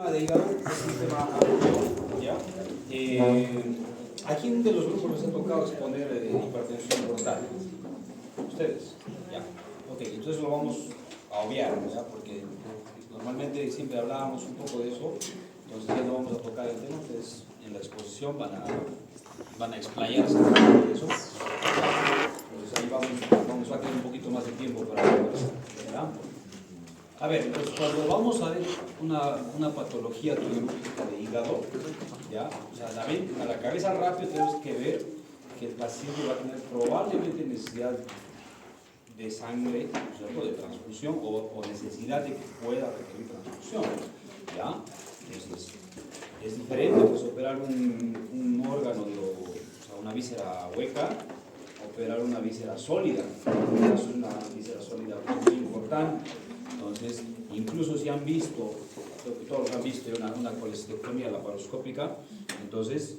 tema de hígado es un tema amplio, ¿ya? ¿A quién de los grupos les ha tocado exponer hipertensión portal? ¿Ustedes? ¿Ya? Ok, entonces lo vamos a obviar, ¿ya? Porque normalmente siempre hablábamos un poco de eso, entonces ya no vamos a tocar el tema, ustedes en la exposición van a explayarse de eso. Entonces ahí vamos a tener un poquito más de tiempo para conversar, ¿ya? A ver, pues cuando vamos a ver una patología quirúrgica de hígado, ¿ya? O sea, a la cabeza rápido tenemos que ver que el paciente va a tener probablemente necesidad de sangre, ¿cierto? De transfusión o necesidad de que pueda requerir transfusión, ¿ya? Entonces, es diferente pues, operar un órgano, o sea, una víscera hueca, operar una víscera sólida. Es una víscera sólida muy importante. Entonces, incluso si han visto, creo que todos han visto una colestectomía laparoscópica, entonces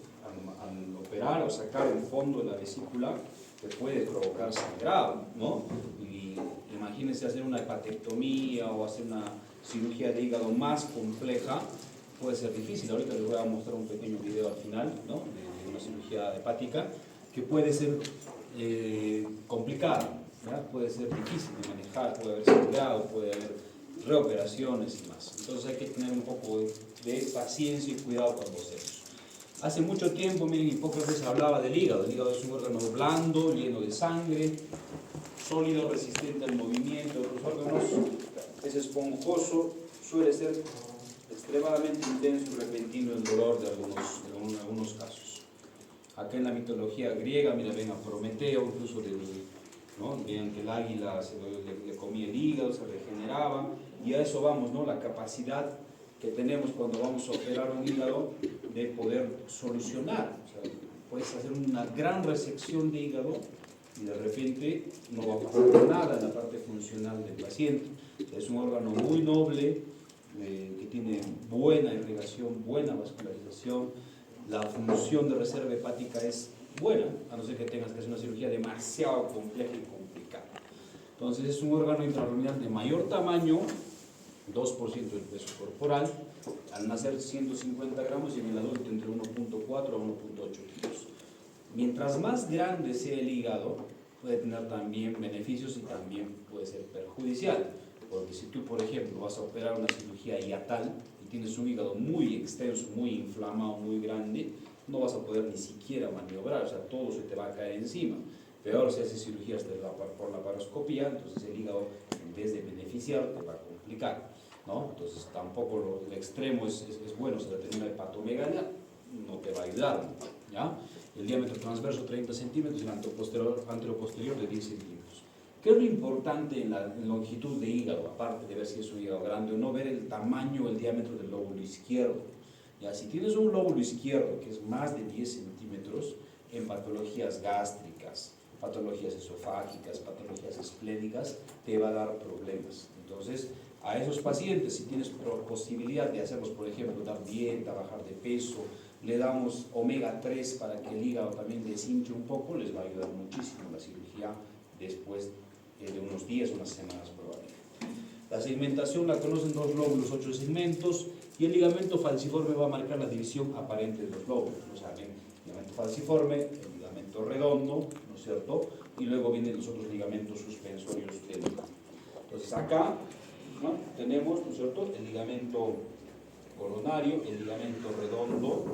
al operar o sacar el fondo de la vesícula te puede provocar sangrado, ¿no? Y imagínense hacer una hepatectomía o hacer una cirugía de hígado más compleja, puede ser difícil. Ahorita les voy a mostrar un pequeño video al final, ¿no? De una cirugía hepática que puede ser complicada, ¿ya? Puede ser difícil de manejar, puede haber sangrado, puede haber reoperaciones y más. Entonces hay que tener un poco de paciencia y cuidado cuando hacemos. Hace mucho tiempo, miren, Hipócrates hablaba del hígado. El hígado es un órgano blando, lleno de sangre, sólido, resistente al movimiento de otros órganos, es esponjoso, suele ser extremadamente intenso y repentino el dolor de algunos casos. Acá en la mitología griega, mira, ven a Prometeo, incluso ¿no? Vean que el águila le comía el hígado, se regeneraba, y a eso vamos, ¿no? La capacidad que tenemos cuando vamos a operar un hígado de poder solucionar. O sea, puedes hacer una gran resección de hígado y de repente no va a pasar nada en la parte funcional del paciente. Es un órgano muy noble, que tiene buena irrigación, buena vascularización. La función de reserva hepática es buena, a no ser que tengas que hacer una cirugía demasiado compleja y complicada. Entonces es un órgano intrarrenal de mayor tamaño, 2% del peso corporal, al nacer 150 gramos y en el adulto entre 1.4 a 1.8 kilos. Mientras más grande sea el hígado, puede tener también beneficios y también puede ser perjudicial. Porque si tú, por ejemplo, vas a operar una cirugía hiatal y tienes un hígado muy extenso, muy inflamado, muy grande, no vas a poder ni siquiera maniobrar, o sea, todo se te va a caer encima. Peor si haces cirugías por laparoscopía, entonces el hígado, en vez de beneficiar, te va a complicar, ¿no? Entonces tampoco el extremo es bueno. Si la tenés una hepatomegalia, no te va a ayudar mucho, ¿ya? El diámetro transverso 30 centímetros y el anteroposterior de 10 centímetros. ¿Qué es lo importante en la longitud de hígado? Aparte de ver si es un hígado grande o no, ver el tamaño o el diámetro del lóbulo izquierdo. Ya, si tienes un lóbulo izquierdo que es más de 10 centímetros, en patologías gástricas, patologías esofágicas, patologías esplénicas, te va a dar problemas. Entonces, a esos pacientes, si tienes posibilidad de hacerlos, por ejemplo, dar dieta, bajar de peso, le damos omega 3 para que el hígado también deshinche un poco, les va a ayudar muchísimo la cirugía después de unos días, unas semanas probablemente. La segmentación la conocen dos lóbulos, 8 segmentos, y el ligamento falciforme va a marcar la división aparente de los lóbulos. O sea, el ligamento falciforme, el ligamento redondo, ¿no es cierto? Y luego vienen los otros ligamentos suspensorios del hígado. Entonces acá, ¿no? Tenemos, ¿no es cierto?, el ligamento coronario, el ligamento redondo,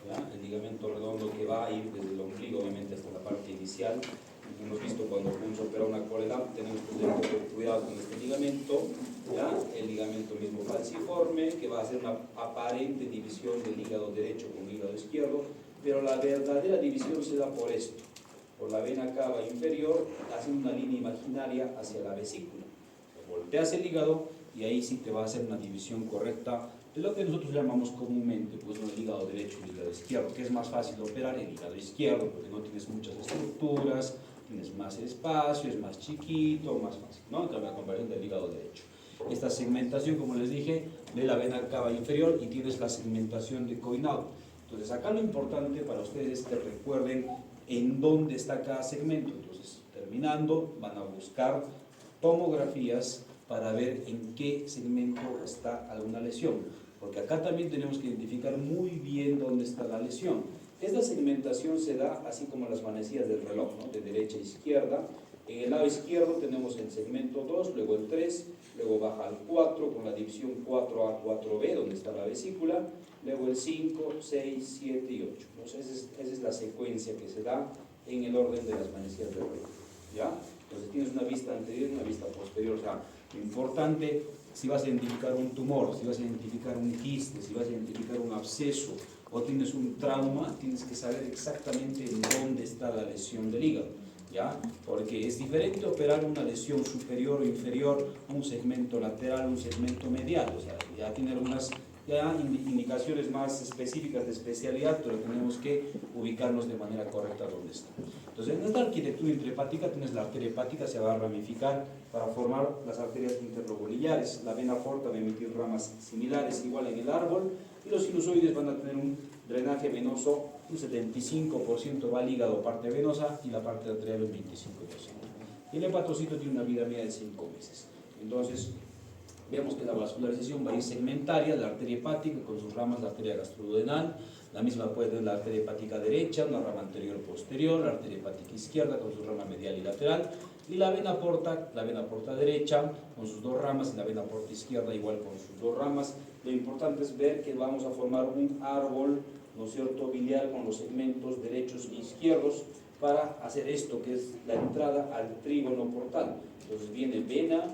¿ya? El ligamento redondo que va a ir desde el ombligo, obviamente, hasta la parte inicial. Hemos visto cuando vamos a operar una cólera, tenemos que tener un poco de cuidado con este ligamento, ¿ya? El ligamento mismo falciforme, que va a hacer una aparente división del hígado derecho con el hígado izquierdo, pero la verdadera división se da por esto, por la vena cava inferior, haciendo una línea imaginaria hacia la vesícula. Volteas el hígado y ahí sí te va a hacer una división correcta de lo que nosotros llamamos comúnmente, pues, el hígado derecho y el hígado izquierdo, que es más fácil operar el hígado izquierdo porque no tienes muchas estructuras, tienes más espacio, es más chiquito, más fácil, ¿no? En la comparación del hígado derecho. Esta segmentación, como les dije, de la vena cava inferior, y tienes la segmentación de Coinau. Entonces acá lo importante para ustedes es que recuerden en dónde está cada segmento. Entonces, terminando, van a buscar tomografías para ver en qué segmento está alguna lesión. porque acá también tenemos que identificar muy bien dónde está la lesión. Esta segmentación se da así como las manecillas del reloj, ¿no? De derecha a izquierda. En el lado izquierdo tenemos el segmento 2, luego el 3, luego baja al 4 con la división 4A, 4B, donde está la vesícula, luego el 5, 6, 7 y 8. Entonces esa es la secuencia que se da en el orden de las manecillas del reloj, ¿ya? Entonces tienes una vista anterior y una vista posterior. O sea, lo importante, si vas a identificar un tumor, si vas a identificar un quiste, si vas a identificar un absceso o tienes un trauma, tienes que saber exactamente en dónde está la lesión del hígado, ¿ya? Porque es diferente operar una lesión superior o inferior, un segmento lateral, un segmento medial. O sea, ya tiene algunas indicaciones más específicas de especialidad, pero tenemos que ubicarnos de manera correcta donde está. Entonces, en esta arquitectura intrahepática tienes la arteria hepática, se va a ramificar para formar las arterias interlobulares. La vena porta va a emitir ramas similares, igual en el árbol, y los sinusoides van a tener un drenaje venoso, un 75% va al hígado, parte venosa, y la parte arterial un 25%. Y el hepatocito tiene una vida media de 5 meses. Entonces, vemos que la vascularización va a ir segmentaria, la arteria hepática con sus ramas, la arteria gastroduodenal, la misma puede ser la arteria hepática derecha, una rama anterior posterior, la arteria hepática izquierda con su rama medial y lateral, y la vena porta derecha con sus 2 ramas y la vena porta izquierda igual con sus 2 ramas. Lo importante es ver que vamos a formar un árbol, ¿no es cierto?, biliar con los segmentos derechos e izquierdos para hacer esto que es la entrada al trígono portal. Entonces viene vena,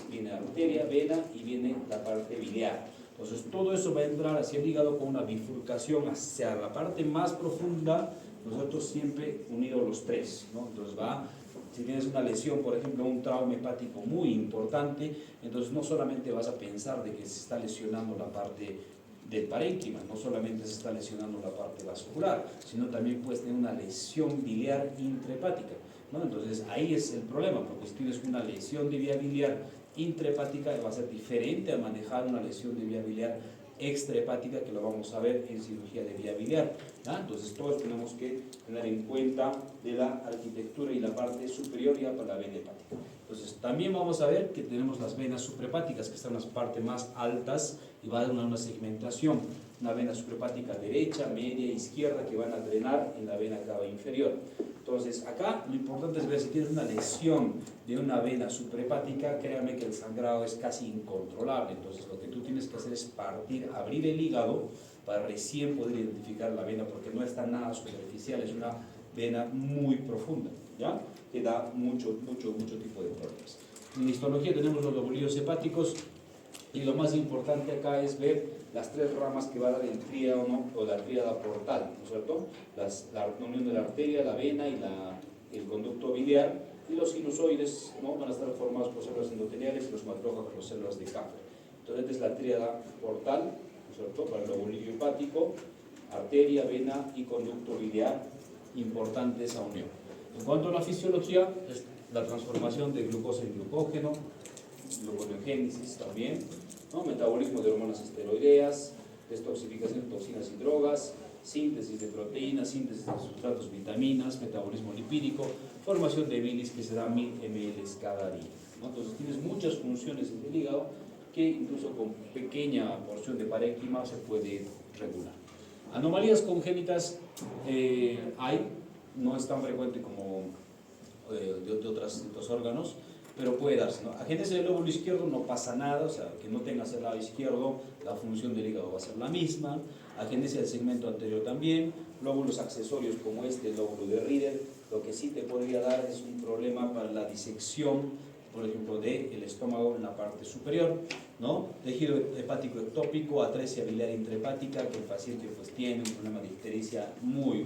viene arteria, vena y viene la parte biliar. Entonces todo eso va a entrar hacia el hígado con una bifurcación hacia la parte más profunda, nosotros siempre unidos los 3, ¿no? Entonces si tienes una lesión, por ejemplo, un trauma hepático muy importante, entonces no solamente vas a pensar de que se está lesionando la parte del parénquima, no solamente se está lesionando la parte vascular, sino también puedes tener una lesión biliar intrahepática, ¿no? Entonces ahí es el problema, porque si tienes una lesión de vía biliar intrahepática va a ser diferente a manejar una lesión de vía biliar extrahepática, que lo vamos a ver en cirugía de vía biliar, ¿ya? Entonces todos tenemos que tener en cuenta de la arquitectura y la parte superior ya para la vena hepática. Entonces también vamos a ver que tenemos las venas suprahepáticas, que están en las partes más altas y va a dar una segmentación, una vena suprahepática derecha, media e izquierda que van a drenar en la vena cava inferior. Entonces acá lo importante es ver si tienes una lesión de una vena suprahepática, créame que el sangrado es casi incontrolable. Entonces lo que tú tienes que hacer es abrir el hígado para recién poder identificar la vena, porque no está nada superficial, es una vena muy profunda, ¿ya? Que da mucho tipo de problemas. En histología tenemos los lobulillos hepáticos y lo más importante acá es ver las 3 ramas que va a dar el trígono o la tríada portal, ¿no es cierto? La unión de la arteria, la vena y el conducto biliar, y los sinusoides, ¿no?, van a estar formados por células endoteliales y los macrófagos por células de Kaplan. Entonces esta es la tríada portal, ¿no es cierto?, para el lobulillo hepático, arteria, vena y conducto biliar, importante esa unión. En cuanto a la fisiología, es la transformación de glucosa en glucógeno, gluconeogénesis también, ¿no?, metabolismo de hormonas esteroideas, detoxificación de toxinas y drogas, síntesis de proteínas, síntesis de sustratos, vitaminas, metabolismo lipídico, formación de bilis que se da 1000 ml cada día, ¿no? Entonces tienes muchas funciones en el hígado que incluso con pequeña porción de parénquima se puede regular. Anomalías congénitas hay, no es tan frecuente como de otros órganos, pero puede darse, ¿no? Agenesia del lóbulo izquierdo no pasa nada, o sea, que no tengas el lado izquierdo, la función del hígado va a ser la misma. Agenesia del segmento anterior también. Lóbulos accesorios como el lóbulo de Rieder, lo que sí te podría dar es un problema para la disección, por ejemplo, del estómago en la parte superior, ¿no? Tejido hepático ectópico, atresia biliar intrahepática, que el paciente pues tiene un problema de ictericia muy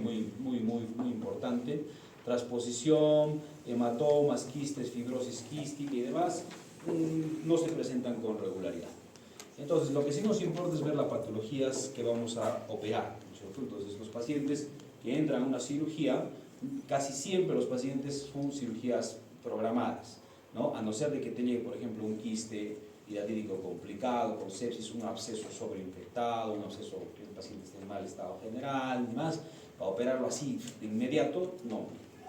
importante. Transposición, hematomas, quistes, fibrosis quística y demás, no se presentan con regularidad. Entonces, lo que sí nos importa es ver las patologías que vamos a operar, ¿no es cierto? Entonces, los pacientes que entran a una cirugía, casi siempre los pacientes son cirugías programadas, ¿no? A no ser de que tenga, por ejemplo, un quiste hidratídico complicado, con sepsis, un absceso sobreinfectado, un absceso que el paciente esté en mal estado general y más, para operarlo así de inmediato, no.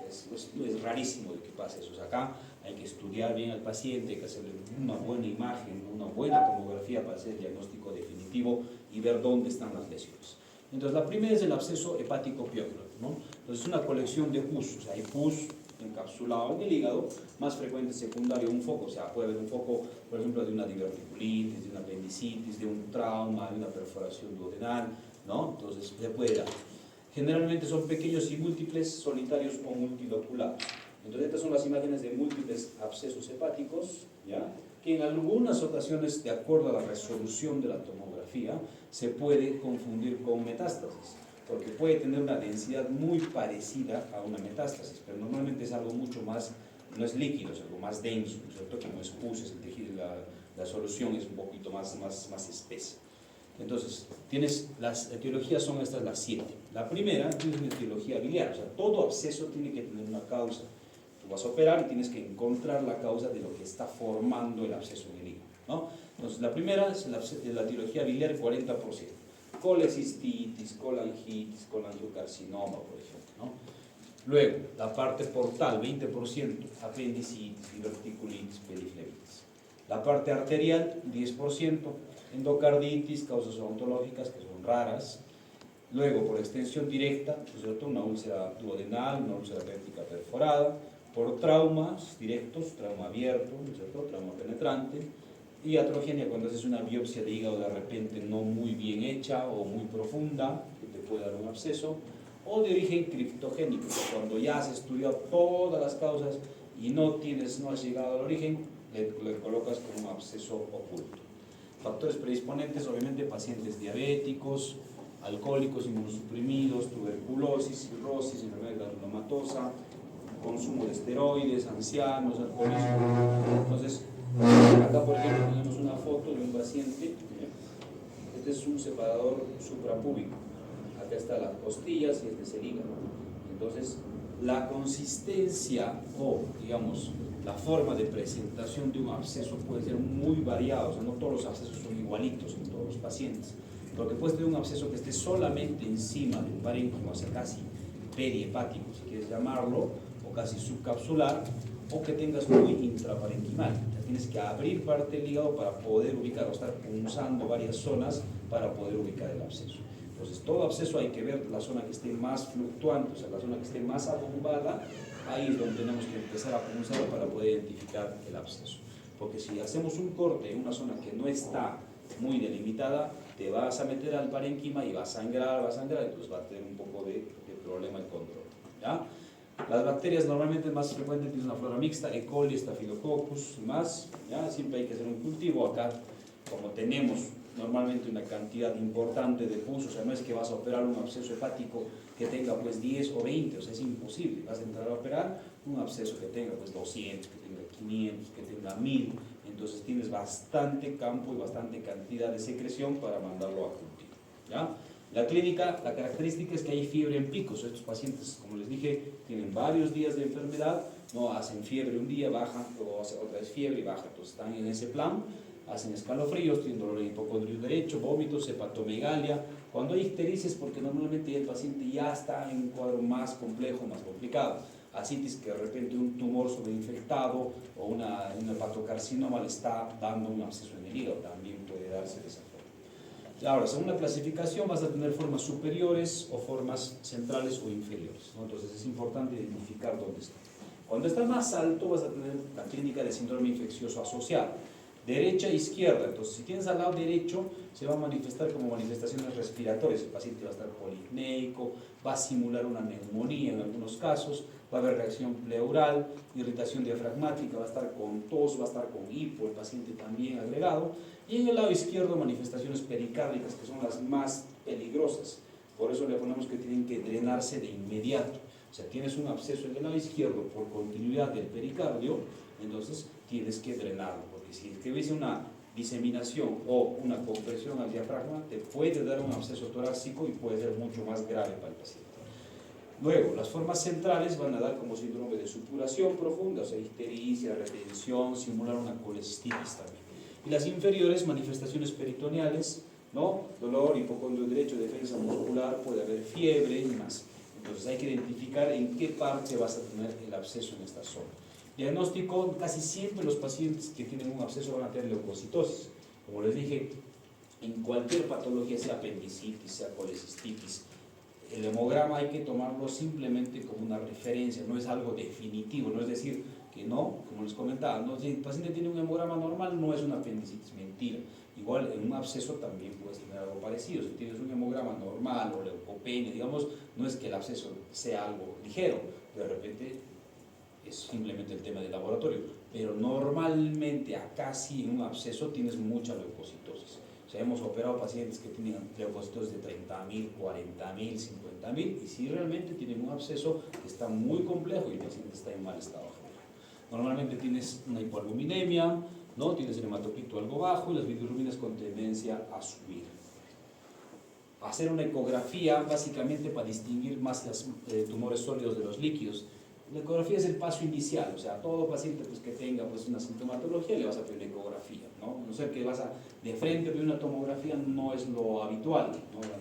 es rarísimo de que pase eso. O sea, acá hay que estudiar bien al paciente, hay que hacerle una buena imagen, una buena tomografía para hacer el diagnóstico definitivo y ver dónde están las lesiones. Entonces, la primera es el absceso hepático piógeno, ¿no? Entonces, es una colección de pus, o sea, hay pus encapsulado en el hígado, más frecuente secundario un foco, o sea, puede haber un foco, por ejemplo, de una diverticulitis, de una apendicitis, de un trauma, de una perforación duodenal, ¿no? Entonces, se puede dar. Generalmente son pequeños y múltiples, solitarios o multiloculados. Entonces, estas son las imágenes de múltiples abscesos hepáticos, ¿ya? Que en algunas ocasiones, de acuerdo a la resolución de la tomografía, se puede confundir con metástasis, porque puede tener una densidad muy parecida a una metástasis, pero normalmente es algo mucho más, no es líquido, es algo más denso, ¿no es cierto? Como es pus, es el tejido, la solución es un poquito más espesa. Entonces, las etiologías son estas las 7. La primera es una etiología biliar, o sea, todo absceso tiene que tener una causa. Tú vas a operar y tienes que encontrar la causa de lo que está formando el absceso en el hígado, ¿no? Entonces, la primera es la etiología biliar, 40%. Colecistitis, colangitis, colangiocarcinoma, por ejemplo, ¿no? Luego, la parte portal, 20%, apendicitis, diverticulitis, periflebitis. La parte arterial, 10%, endocarditis, causas odontológicas que son raras. Luego, por extensión directa, ¿cierto? Una úlcera duodenal, una úlcera péptica perforada. Por traumas directos, trauma abierto, ¿cierto? Trauma penetrante. Y atrogenia, cuando haces una biopsia de hígado de repente no muy bien hecha o muy profunda, que te puede dar un absceso. O de origen criptogénico, cuando ya has estudiado todas las causas y no has llegado al origen, le colocas como un absceso oculto. Factores predisponentes, obviamente pacientes diabéticos, alcohólicos, inmunosuprimidos, tuberculosis, cirrosis, enfermedad granulomatosa, consumo de esteroides, ancianos, alcoholismo. Entonces, acá por ejemplo tenemos una foto de un paciente. Este es un separador suprapúbico. Acá están las costillas y este es el hígado. Entonces, la consistencia o, digamos, la forma de presentación de un absceso puede ser muy variada, o sea, no todos los abscesos son igualitos en todos los pacientes, porque puedes tener un absceso que esté solamente encima del parénquima, o sea, casi perihepático, si quieres llamarlo, o casi subcapsular, o que tengas muy intraparenquimal. O sea, tienes que abrir parte del hígado para poder ubicar, o estar punzando varias zonas para poder ubicar el absceso. Entonces, todo absceso hay que ver la zona que esté más fluctuante, o sea, la zona que esté más abombada. Ahí es donde tenemos que empezar a punzar para poder identificar el absceso. Porque si hacemos un corte en una zona que no está muy delimitada, te vas a meter al parénquima y va a sangrar, entonces va a tener un poco de problema el control, ¿ya? Las bacterias normalmente más frecuentes tienen una flora mixta, E. coli, Staphylococcus y más, ¿ya? Siempre hay que hacer un cultivo. Acá, como tenemos normalmente una cantidad importante de pus, o sea, no es que vas a operar un absceso hepático que tenga pues 10 o 20, o sea, es imposible. Vas a entrar a operar un absceso que tenga pues 200, que tenga 500, que tenga 1000, entonces tienes bastante campo y bastante cantidad de secreción para mandarlo a cultivo, ¿ya? La clínica, la característica es que hay fiebre en picos. Estos pacientes, como les dije, tienen varios días de enfermedad, no hacen fiebre un día, bajan, o hacen otra vez fiebre y bajan, entonces están en ese plan. Hacen escalofríos, tienen dolor en el hipocondrio derecho, vómitos, hepatomegalia. Cuando hay ictericia es porque normalmente el paciente ya está en un cuadro más complejo, más complicado. Ascitis, que de repente un tumor sobreinfectado o una hepatocarcinoma le está dando un absceso en el hígado, también puede darse de esa forma. Ahora, según la clasificación vas a tener formas superiores o formas centrales o inferiores, ¿no? Entonces es importante identificar dónde está. Cuando está más alto vas a tener la clínica de síndrome infeccioso asociado. Derecha e izquierda, entonces si tienes al lado derecho se va a manifestar como manifestaciones respiratorias, el paciente va a estar polipneico, va a simular una neumonía en algunos casos, va a haber reacción pleural, irritación diafragmática, va a estar con tos, va a estar con hipo, el paciente también agregado, y en el lado izquierdo manifestaciones pericárdicas que son las más peligrosas, por eso le ponemos que tienen que drenarse de inmediato. O sea, tienes un absceso en el lado izquierdo por continuidad del pericardio, entonces tienes que drenarlo, porque si te hubiese una diseminación o una compresión al diafragma, te puede dar un absceso torácico y puede ser mucho más grave para el paciente. Luego, las formas centrales van a dar como síndrome de supuración profunda, o sea, ictericia, retención, simular una colecistitis también. Y las inferiores, manifestaciones peritoneales, ¿no? Dolor, hipocondrio derecho, defensa muscular, puede haber fiebre y más. Entonces hay que identificar en qué parte vas a tener el absceso en esta zona. Diagnóstico: casi siempre los pacientes que tienen un absceso van a tener leucocitosis. Como les dije, en cualquier patología, sea apendicitis, sea colecistitis, el hemograma hay que tomarlo simplemente como una referencia, no es algo definitivo, no es decir que no, como les comentaba, no, si el paciente tiene un hemograma normal no es una apendicitis, mentira. Igual en un absceso también puedes tener algo parecido. Si tienes un hemograma normal o leucopenia, digamos, no es que el absceso sea algo ligero, de repente es simplemente el tema del laboratorio, pero normalmente acá sí en un absceso tienes mucha leucocitosis. O sea, hemos operado pacientes que tienen leucocitos de 30.000, 40.000, 50.000 y si realmente tienen un absceso que está muy complejo y el paciente está en mal estado general. Normalmente tienes una hipoalbuminemia, ¿no? Tienes el hematocrit algo bajo y las bilirrubinas con tendencia a subir. Hacer una ecografía básicamente para distinguir más los tumores sólidos de los líquidos. La ecografía es el paso inicial, o sea, a todo paciente pues, que tenga pues, una sintomatología le vas a pedir una ecografía, ¿no? No ser que vas a de frente pedir una tomografía no es lo habitual,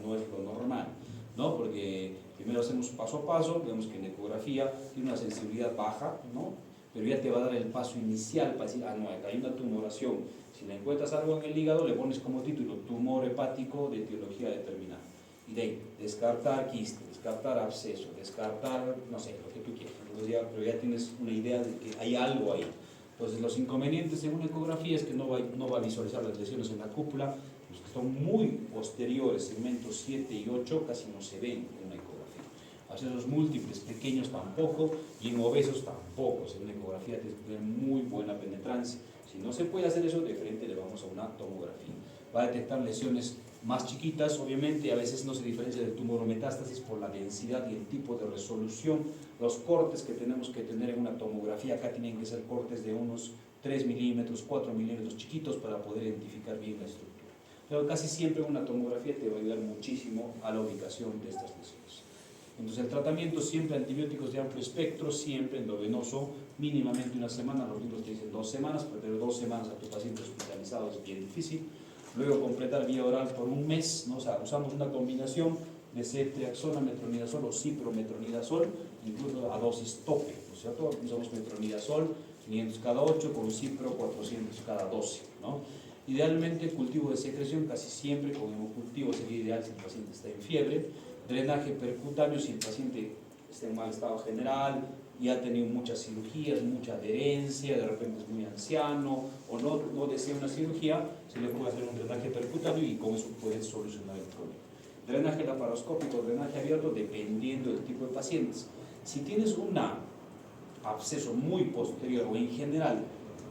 no es lo normal, ¿no? Porque primero hacemos paso a paso, vemos que en ecografía tiene una sensibilidad baja, ¿no? Pero ya te va a dar el paso inicial para decir, ah, no, acá hay una tumoración. Si le encuentras algo en el hígado, le pones como título tumor hepático de etiología determinada. Y de ahí, descartar quiste, descartar absceso, descartar, no sé, lo que tú quieras. Pero ya tienes una idea de que hay algo ahí. Entonces, los inconvenientes en una ecografía es que no va a visualizar las lesiones en la cúpula, los que son muy posteriores, segmentos 7 y 8, casi no se ven en una ecografía. Abscesos múltiples, pequeños tampoco, y en obesos tampoco. En una ecografía tienes que tener muy buena penetrancia. Si no se puede hacer eso, de frente le vamos a una tomografía. Va a detectar lesiones más chiquitas, obviamente, y a veces no se diferencia del tumor o metástasis por la densidad y el tipo de resolución. Los cortes que tenemos que tener en una tomografía, acá tienen que ser cortes de unos 3 milímetros, 4 milímetros chiquitos para poder identificar bien la estructura. Pero casi siempre una tomografía te va a ayudar muchísimo a la ubicación de estas lesiones. Entonces el tratamiento siempre antibióticos de amplio espectro, siempre endovenoso, mínimamente una semana, los libros te dicen 2 semanas, pero 2 semanas a tu paciente hospitalizado es bien difícil. Luego completar vía oral por 1 mes, ¿no? O sea, usamos una combinación de ceftriaxona, metronidazol o ciprometronidazol, incluso a dosis tope, ¿no es cierto? Usamos metronidazol 500 cada 8 con cipro 400 cada 12, ¿no? Idealmente cultivo de secreción, casi siempre con hemocultivo sería ideal si el paciente está en fiebre. Drenaje percutáneo si el paciente está en mal estado general y ha tenido muchas cirugías, mucha adherencia, de repente es muy anciano o no desea una cirugía, se le puede hacer un drenaje percutáneo y con eso puede solucionar el problema. Drenaje laparoscópico, drenaje abierto, dependiendo del tipo de pacientes. Si tienes un absceso muy posterior o en general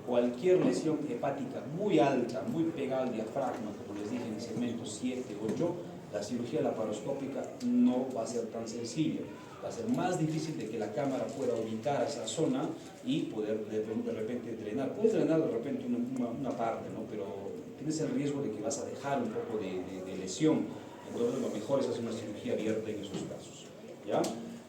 cualquier lesión hepática muy alta, muy pegada al diafragma, como les dije en el segmento 7, 8, la cirugía laparoscópica no va a ser tan sencilla. Va a ser más difícil de que la cámara pueda ubicar esa zona y poder de repente drenar. Puedes drenar de repente una parte, ¿no? Pero tienes el riesgo de que vas a dejar un poco de lesión. Entonces lo mejor es hacer una cirugía abierta en esos casos, ¿ya?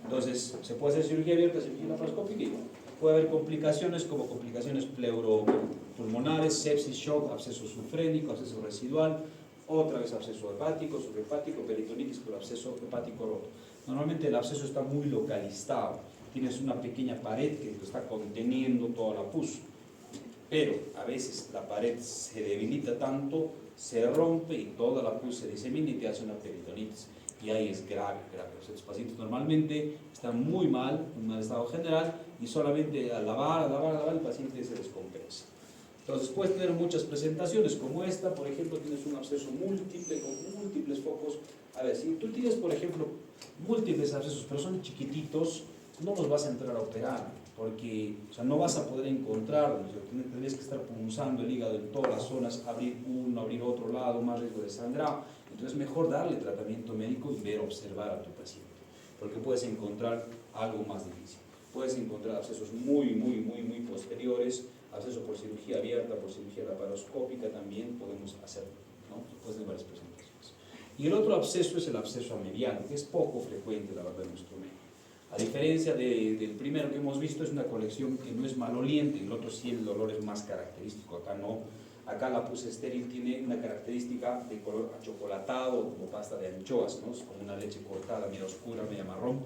Entonces se puede hacer cirugía abierta, cirugía laparoscópica y puede haber complicaciones como complicaciones pleuropulmonares, sepsis, shock, absceso sufrénico, absceso residual, otra vez absceso hepático, subhepático, peritonitis por absceso hepático roto. Normalmente el absceso está muy localizado, tienes una pequeña pared que lo está conteniendo toda la pus, pero a veces la pared se debilita tanto, se rompe y toda la pus se disemina y te hace una peritonitis. Y ahí es grave. Los pacientes normalmente están muy mal, en mal estado general, y solamente al lavar, el paciente se descompensa. Entonces puedes tener muchas presentaciones como esta, por ejemplo, tienes un absceso múltiple con múltiples focos. A ver, si tú tienes, por ejemplo, múltiples abscesos, pero son chiquititos, no los vas a entrar a operar, porque o sea, no vas a poder encontrarlos. Tendrías que estar punzando el hígado en todas las zonas, abrir uno, abrir otro lado, más riesgo de sangrado. Entonces es mejor darle tratamiento médico y ver, observar a tu paciente, porque puedes encontrar algo más difícil. Puedes encontrar abscesos muy posteriores, absceso por cirugía abierta, por cirugía laparoscópica también podemos hacerlo, ¿no? Después de varias presentaciones. Y el otro absceso es el absceso mediano, que es poco frecuente, la verdad, en nuestro medio. A diferencia del primero que hemos visto, es una colección que no es maloliente, el otro sí el dolor es más característico, acá no. Acá la pus estéril tiene una característica de color achocolatado, como pasta de anchoas, ¿no? Es como una leche cortada, media oscura, media marrón.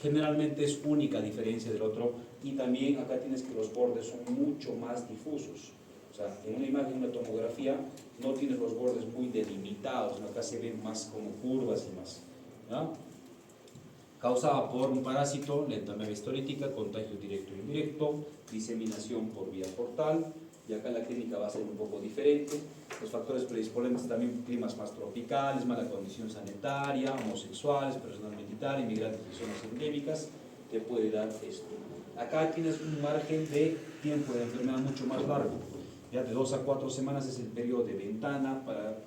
Generalmente es única a diferencia del otro, y también acá tienes que los bordes son mucho más difusos. O sea, en una imagen, en una tomografía, no tienes los bordes muy delimitados, ¿no? Acá se ven más como curvas y más, ¿no? Causada por un parásito, la entamedia histolítica, contagio directo e indirecto, diseminación por vía portal, y acá la clínica va a ser un poco diferente. Los factores predisponentes también: climas más tropicales, mala condición sanitaria, homosexuales, personal militar, inmigrantes de zonas endémicas, te puede dar esto. Acá tienes un margen de tiempo de enfermedad mucho más largo, ya de 2 a 4 semanas es el periodo de ventana para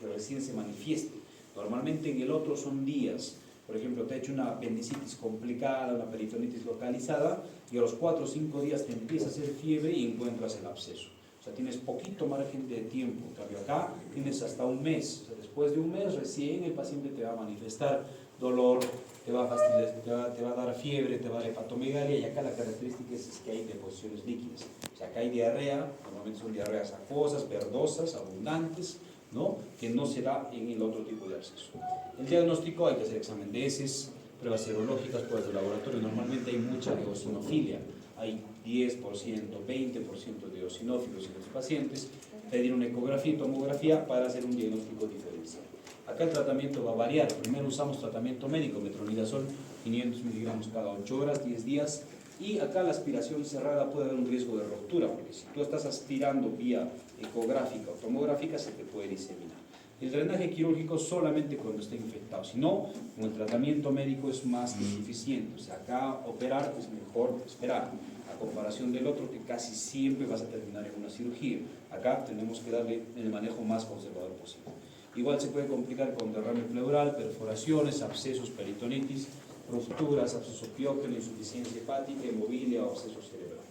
que recién se manifieste. Normalmente en el otro son días. Por ejemplo, te ha hecho una apendicitis complicada, una peritonitis localizada, y a los 4 o 5 días te empieza a hacer fiebre y encuentras el absceso. O sea, tienes poquito margen de tiempo. En cambio, acá tienes hasta un mes. O sea, después de un mes, recién el paciente te va a manifestar dolor, te va a fastidiar, te va a dar fiebre, te va a dar hepatomegalia, y acá la característica es que hay deposiciones líquidas. O sea, acá hay diarrea, normalmente son diarreas acuosas, verdosas, abundantes, ¿no? Que no se da en el otro tipo de absceso. El diagnóstico: hay que hacer examen de heces, pruebas serológicas, pruebas de laboratorio. Normalmente hay mucha eosinofilia, hay 10%, 20% de eosinófilos en los pacientes. Pedir una ecografía y tomografía para hacer un diagnóstico diferencial. Acá el tratamiento va a variar. Primero usamos tratamiento médico, metronidazol 500 miligramos cada 8 horas, 10 días. Y acá la aspiración cerrada puede haber un riesgo de ruptura, porque si tú estás aspirando vía ecográfica o tomográfica, se te puede diseminar. El drenaje quirúrgico solamente cuando esté infectado, si no, con el tratamiento médico es más que suficiente. O sea, acá operar es mejor esperar, a comparación del otro que casi siempre vas a terminar en una cirugía. Acá tenemos que darle el manejo más conservador posible. Igual se puede complicar con derrame pleural, perforaciones, abscesos, peritonitis, rupturas, absceso piógeno, insuficiencia hepática, hemofilia o absceso cerebral.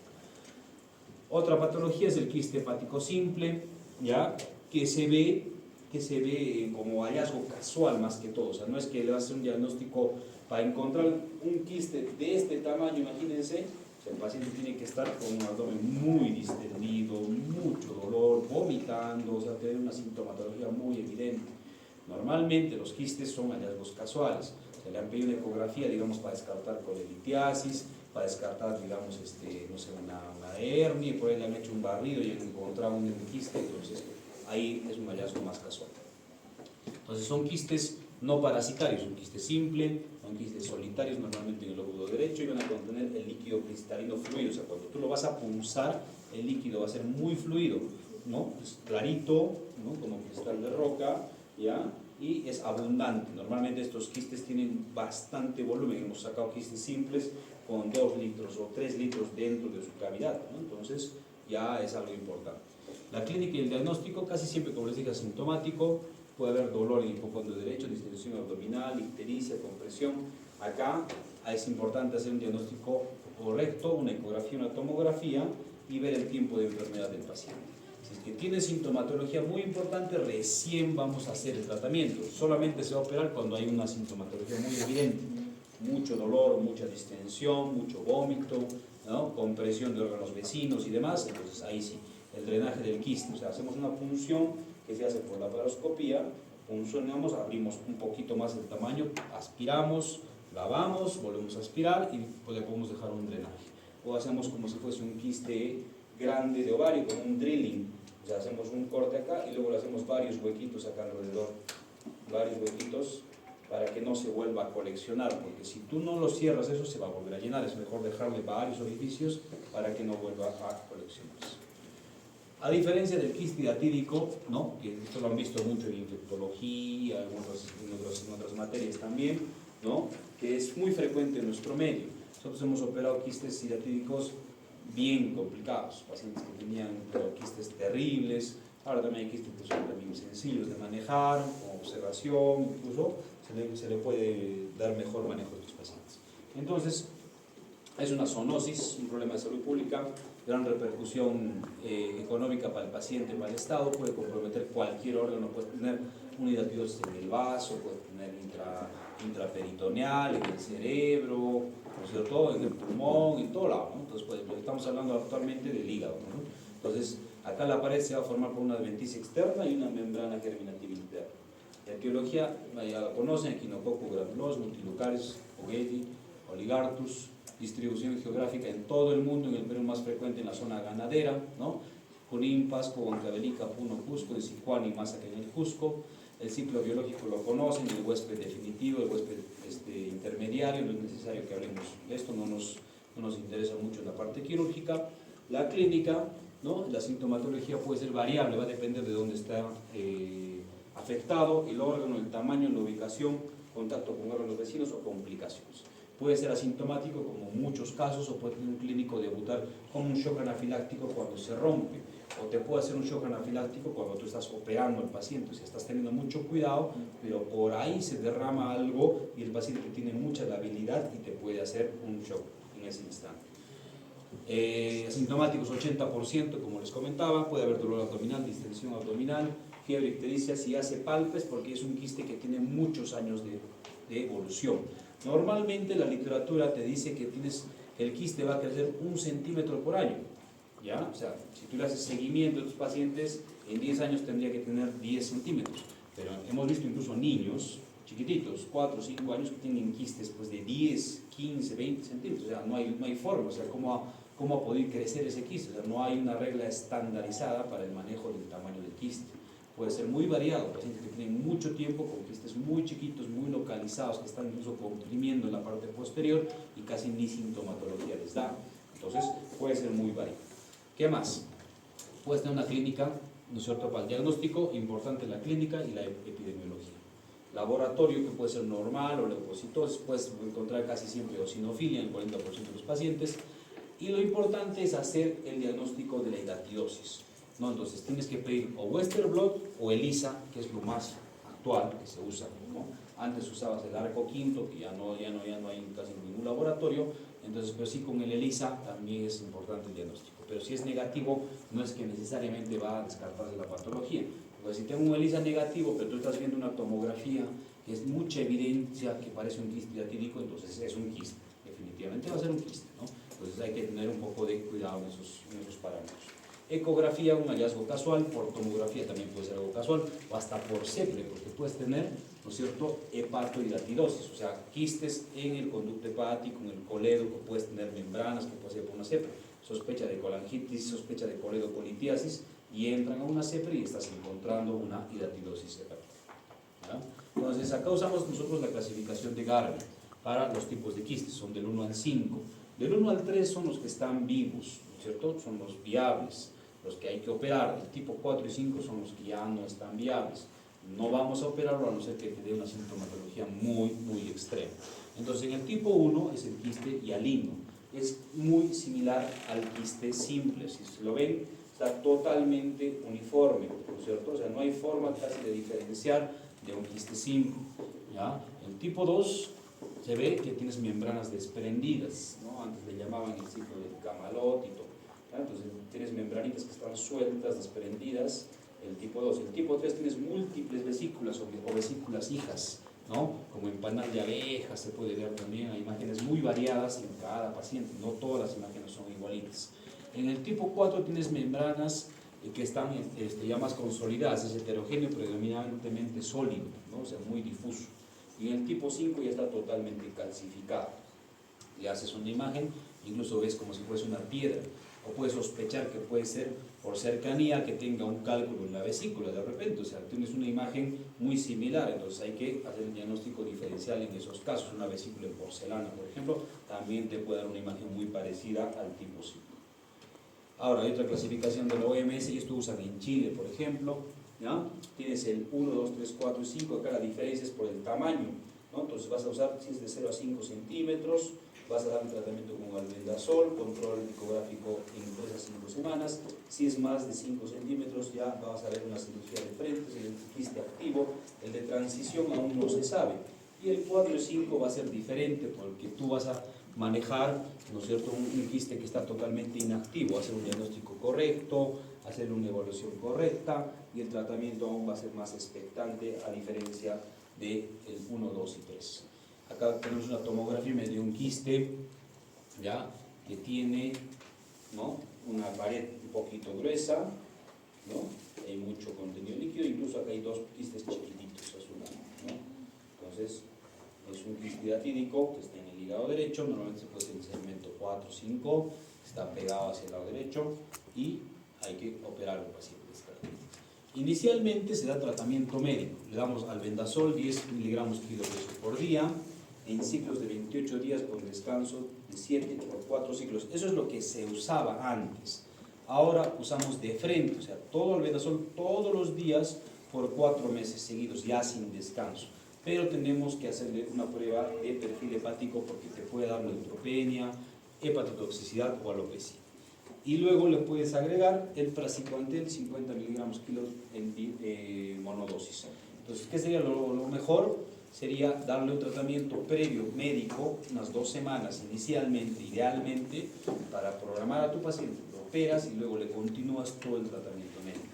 Otra patología es el quiste hepático simple, ¿ya? que se ve como hallazgo casual más que todo. O sea, no es que le vas a hacer un diagnóstico para encontrar un quiste de este tamaño, imagínense. O sea, el paciente tiene que estar con un abdomen muy distendido, mucho dolor, vomitando, o sea, tener una sintomatología muy evidente. Normalmente los quistes son hallazgos casuales. Se le han pedido una ecografía, digamos, para descartar colelitiasis, para descartar, digamos, no sé, una hernia, y por ahí le han hecho un barrido y han encontrado un quiste, entonces ahí es un hallazgo más casual. Entonces son quistes no parasitarios, un quiste simple, son quistes solitarios, normalmente en el lóbulo derecho, y van a contener el líquido cristalino fluido. O sea, cuando tú lo vas a punzar, el líquido va a ser muy fluido, ¿no? Es clarito, ¿no? Como cristal de roca, ¿ya? Y es abundante. Normalmente estos quistes tienen bastante volumen. Hemos sacado quistes simples con 2 litros o 3 litros dentro de su cavidad, ¿no? Entonces ya es algo importante. La clínica y el diagnóstico, casi siempre, como les dije, asintomático. Puede haber dolor en el hipocondrio derecho, distensión abdominal, ictericia, compresión. Acá es importante hacer un diagnóstico correcto, una ecografía, una tomografía, y ver el tiempo de enfermedad del paciente. Si es que tiene sintomatología muy importante, recién vamos a hacer el tratamiento. Solamente se va a operar cuando hay una sintomatología muy evidente. Mucho dolor, mucha distensión, mucho vómito, ¿no? Compresión de órganos vecinos y demás. Entonces ahí sí, el drenaje del quiste. O sea, hacemos una punción que se hace por la laparoscopía, puncionamos, abrimos un poquito más el tamaño, aspiramos, lavamos, volvemos a aspirar y le podemos dejar un drenaje. O hacemos como si fuese un quiste grande de ovario, con un drilling. O sea, hacemos un corte acá y luego le hacemos varios huequitos acá alrededor, varios huequitos, para que no se vuelva a coleccionar, porque si tú no lo cierras, eso se va a volver a llenar. Es mejor dejarle varios orificios para que no vuelva a coleccionarse. A diferencia del quiste hidatídico, ¿no? Que esto lo han visto mucho en infectología, en otras materias también, ¿no? Que es muy frecuente en nuestro medio. Nosotros hemos operado quistes hidatídicos bien complicados, pacientes que tenían quistes terribles. Ahora también hay quistes que son también sencillos de manejar, con observación, incluso se le puede dar mejor manejo a estos pacientes. Entonces, es una zoonosis, un problema de salud pública, gran repercusión económica para el paciente, para el Estado, puede comprometer cualquier órgano, puede tener una hidatidosis en el vaso, puede tener intraperitoneal, en el cerebro, ¿no es cierto?, en el pulmón, en todo lado, ¿no? Entonces, estamos hablando actualmente del hígado, ¿no? Entonces, Acá la pared se va a formar por una adventicia externa y una membrana germinativa interna. La etiología, ya la conocen, Echinococcus granulosus, Multilocaris, Ogedi, Oligartus, distribución geográfica en todo el mundo, en el Perú más frecuente en la zona ganadera, ¿no? Junín, Pasco, Huancavelica, Puno, Cusco, en Sicuani, más acá en el Cusco. El ciclo biológico lo conocen, el huésped definitivo, el huésped intermediario, no es necesario que hablemos de esto, no nos interesa mucho en la parte quirúrgica. La clínica, ¿no? La sintomatología puede ser variable, va a depender de dónde está afectado, el órgano, el tamaño, la ubicación, contacto con órganos vecinos o complicaciones. Puede ser asintomático como en muchos casos, o puede tener un clínico debutar con un shock anafiláctico cuando se rompe, o te puede hacer un shock anafiláctico cuando tú estás operando al paciente, o sea, estás teniendo mucho cuidado, pero por ahí se derrama algo y el paciente tiene mucha labilidad y te puede hacer un shock en ese instante. Asintomáticos 80%, como les comentaba, puede haber dolor abdominal, distensión abdominal, fiebre, ictericia, si hace palpes, porque es un quiste que tiene muchos años de evolución. Normalmente la literatura te dice que el quiste va a crecer 1 centímetro por año, ¿ya? O sea, si tú le haces seguimiento a tus pacientes, en 10 años tendría que tener 10 centímetros, pero hemos visto incluso niños chiquititos, 4 o 5 años, que tienen quistes pues, de 10, 15, 20 centímetros, o sea, no hay forma, o sea, ¿cómo ha podido crecer ese quiste? O sea, no hay una regla estandarizada para el manejo del tamaño del quiste. Puede ser muy variado, pacientes que tienen mucho tiempo con quistes muy chiquitos, muy localizados, que están incluso comprimiendo en la parte posterior y casi ni sintomatología les da. Entonces puede ser muy variado. ¿Qué más? Puede tener una clínica, ¿no es cierto?, para el diagnóstico, importante la clínica y la epidemiología. Laboratorio, que puede ser normal o leucocitosis, puedes encontrar casi siempre eosinofilia en el 40% de los pacientes. Y lo importante es hacer el diagnóstico de la hidatidosis, ¿no? Entonces tienes que pedir o Western blot o ELISA, que es lo más actual que se usa, ¿no? Antes usabas el arco quinto, que ya no hay casi ningún laboratorio, entonces, pero sí con el ELISA también es importante el diagnóstico. Pero si es negativo, no es que necesariamente va a descartarse la patología. Porque si tengo un ELISA negativo, pero tú estás viendo una tomografía que es mucha evidencia que parece un quiste hidatídico, entonces es un quiste, definitivamente va a ser un quiste, ¿no? Entonces hay que tener un poco de cuidado en esos parámetros. Ecografía, un hallazgo casual, por tomografía también puede ser algo casual, o hasta por CEPRE, porque puedes tener, ¿no es cierto?, hepatohidatidosis, o sea, quistes en el conducto hepático, en el colédoco, puedes tener membranas que puede ser por una CEPRE, sospecha de colangitis, sospecha de coledocolitiasis, y entran a una CEPRE y estás encontrando una hidatidosis hepática, ¿ya? Entonces, acá usamos nosotros la clasificación de Gardner para los tipos de quistes, son del 1 al 5. Del 1 al 3 son los que están vivos, ¿no es cierto? Son los viables, los que hay que operar. El tipo 4 y 5 son los que ya no están viables. No vamos a operarlo a no ser que te dé una sintomatología muy, muy extrema. Entonces, en el tipo 1 es el quiste hialino. Es muy similar al quiste simple. Si se lo ven, está totalmente uniforme, ¿no es cierto? O sea, no hay forma casi de diferenciar de un quiste simple, ¿ya? El tipo 2 se ve que tienes membranas desprendidas, ¿no? Antes le llamaban el ciclo del camalot y todo, ¿ya? Entonces tienes membranitas que están sueltas, desprendidas, el tipo 2. El tipo 3 tienes múltiples vesículas o vesículas hijas, ¿no? Como en panal de abejas se puede ver también, hay imágenes muy variadas en cada paciente, no todas las imágenes son igualitas. En el tipo 4 tienes membranas que están ya más consolidadas, es heterogéneo, predominantemente sólido, ¿no? O sea, muy difuso. Y en el tipo 5 ya está totalmente calcificado. Le haces una imagen, incluso ves como si fuese una piedra, o puedes sospechar que puede ser por cercanía que tenga un cálculo en la vesícula de repente, o sea, tienes una imagen muy similar, entonces hay que hacer un diagnóstico diferencial en esos casos. Una vesícula en porcelana, por ejemplo, también te puede dar una imagen muy parecida al tipo 5. Ahora, hay otra clasificación de la OMS, y esto usan en Chile, por ejemplo, ¿ya? Tienes el 1, 2, 3, 4 y 5, acá la diferencia es por el tamaño, ¿no? Entonces vas a usar, si es de 0 a 5 centímetros, vas a dar un tratamiento con albendazol, control ecográfico en 3 a 5 semanas. Si es más de 5 centímetros, ya vas a ver una cirugía de frente, el quiste activo. El de transición aún no se sabe. Y el 4 y 5 va a ser diferente, porque tú vas a manejar, ¿no es cierto?, un quiste que está totalmente inactivo, hacer un diagnóstico correcto, hacer una evaluación correcta, y el tratamiento aún va a ser más expectante a diferencia del 1, 2 y 3. Acá tenemos una tomografía de un quiste, ¿ya?, que tiene, ¿no?, una pared un poquito gruesa, ¿no? Hay mucho contenido líquido, incluso acá hay dos quistes chiquititos a su lado, ¿no? Entonces, es un quiste hidatídico que está en el hígado derecho, normalmente se puede hacer en el segmento 4 o 5, está pegado hacia el lado derecho y hay que operar al paciente. Inicialmente se da tratamiento médico, le damos albendazol 10 miligramos kilo peso por día, en ciclos de 28 días con descanso de 7 por 4 ciclos. Eso es lo que se usaba antes. Ahora usamos de frente, o sea, todo albendazol todos los días por 4 meses seguidos, ya sin descanso. Pero tenemos que hacerle una prueba de perfil hepático porque te puede dar neutropenia, hepatotoxicidad o alopecia. Y luego le puedes agregar el praziquantel 50 miligramos kilos en monodosis. Entonces, ¿qué sería lo mejor? Sería darle un tratamiento previo médico, unas 2 semanas inicialmente, idealmente, para programar a tu paciente. Lo operas y luego le continúas todo el tratamiento médico.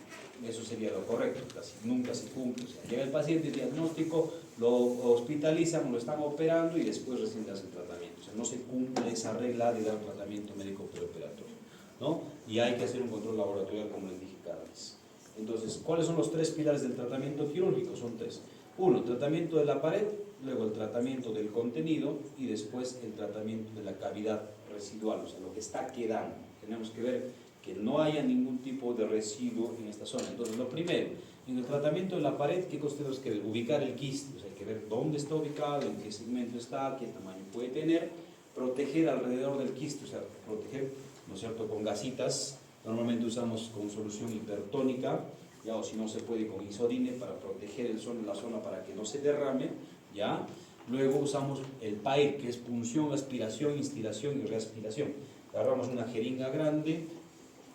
Eso sería lo correcto, casi nunca se cumple. O sea, llega el paciente, diagnóstico, lo hospitalizan, lo están operando y después recién le hacen el tratamiento. O sea, no se cumple esa regla de dar tratamiento médico preoperatorio, ¿no? Y hay que hacer un control laboratorial, como les dije cada vez. Entonces, ¿cuáles son los 3 pilares del tratamiento quirúrgico? Son 3. 1, tratamiento de la pared, luego el tratamiento del contenido y después el tratamiento de la cavidad residual, o sea, lo que está quedando. Tenemos que ver que no haya ningún tipo de residuo en esta zona. Entonces, lo primero, en el tratamiento de la pared, ¿qué cosa tenemos que ver? Ubicar el quiste, o sea, hay que ver dónde está ubicado, en qué segmento está, qué tamaño puede tener, proteger alrededor del quiste, o sea, proteger, ¿no es cierto?, con gasitas. Normalmente usamos con solución hipertónica, ya, o si no se puede con isodine para proteger la zona para que no se derrame, ya. Luego usamos el PAIR, que es punción, aspiración, instilación y reaspiración. Agarramos una jeringa grande,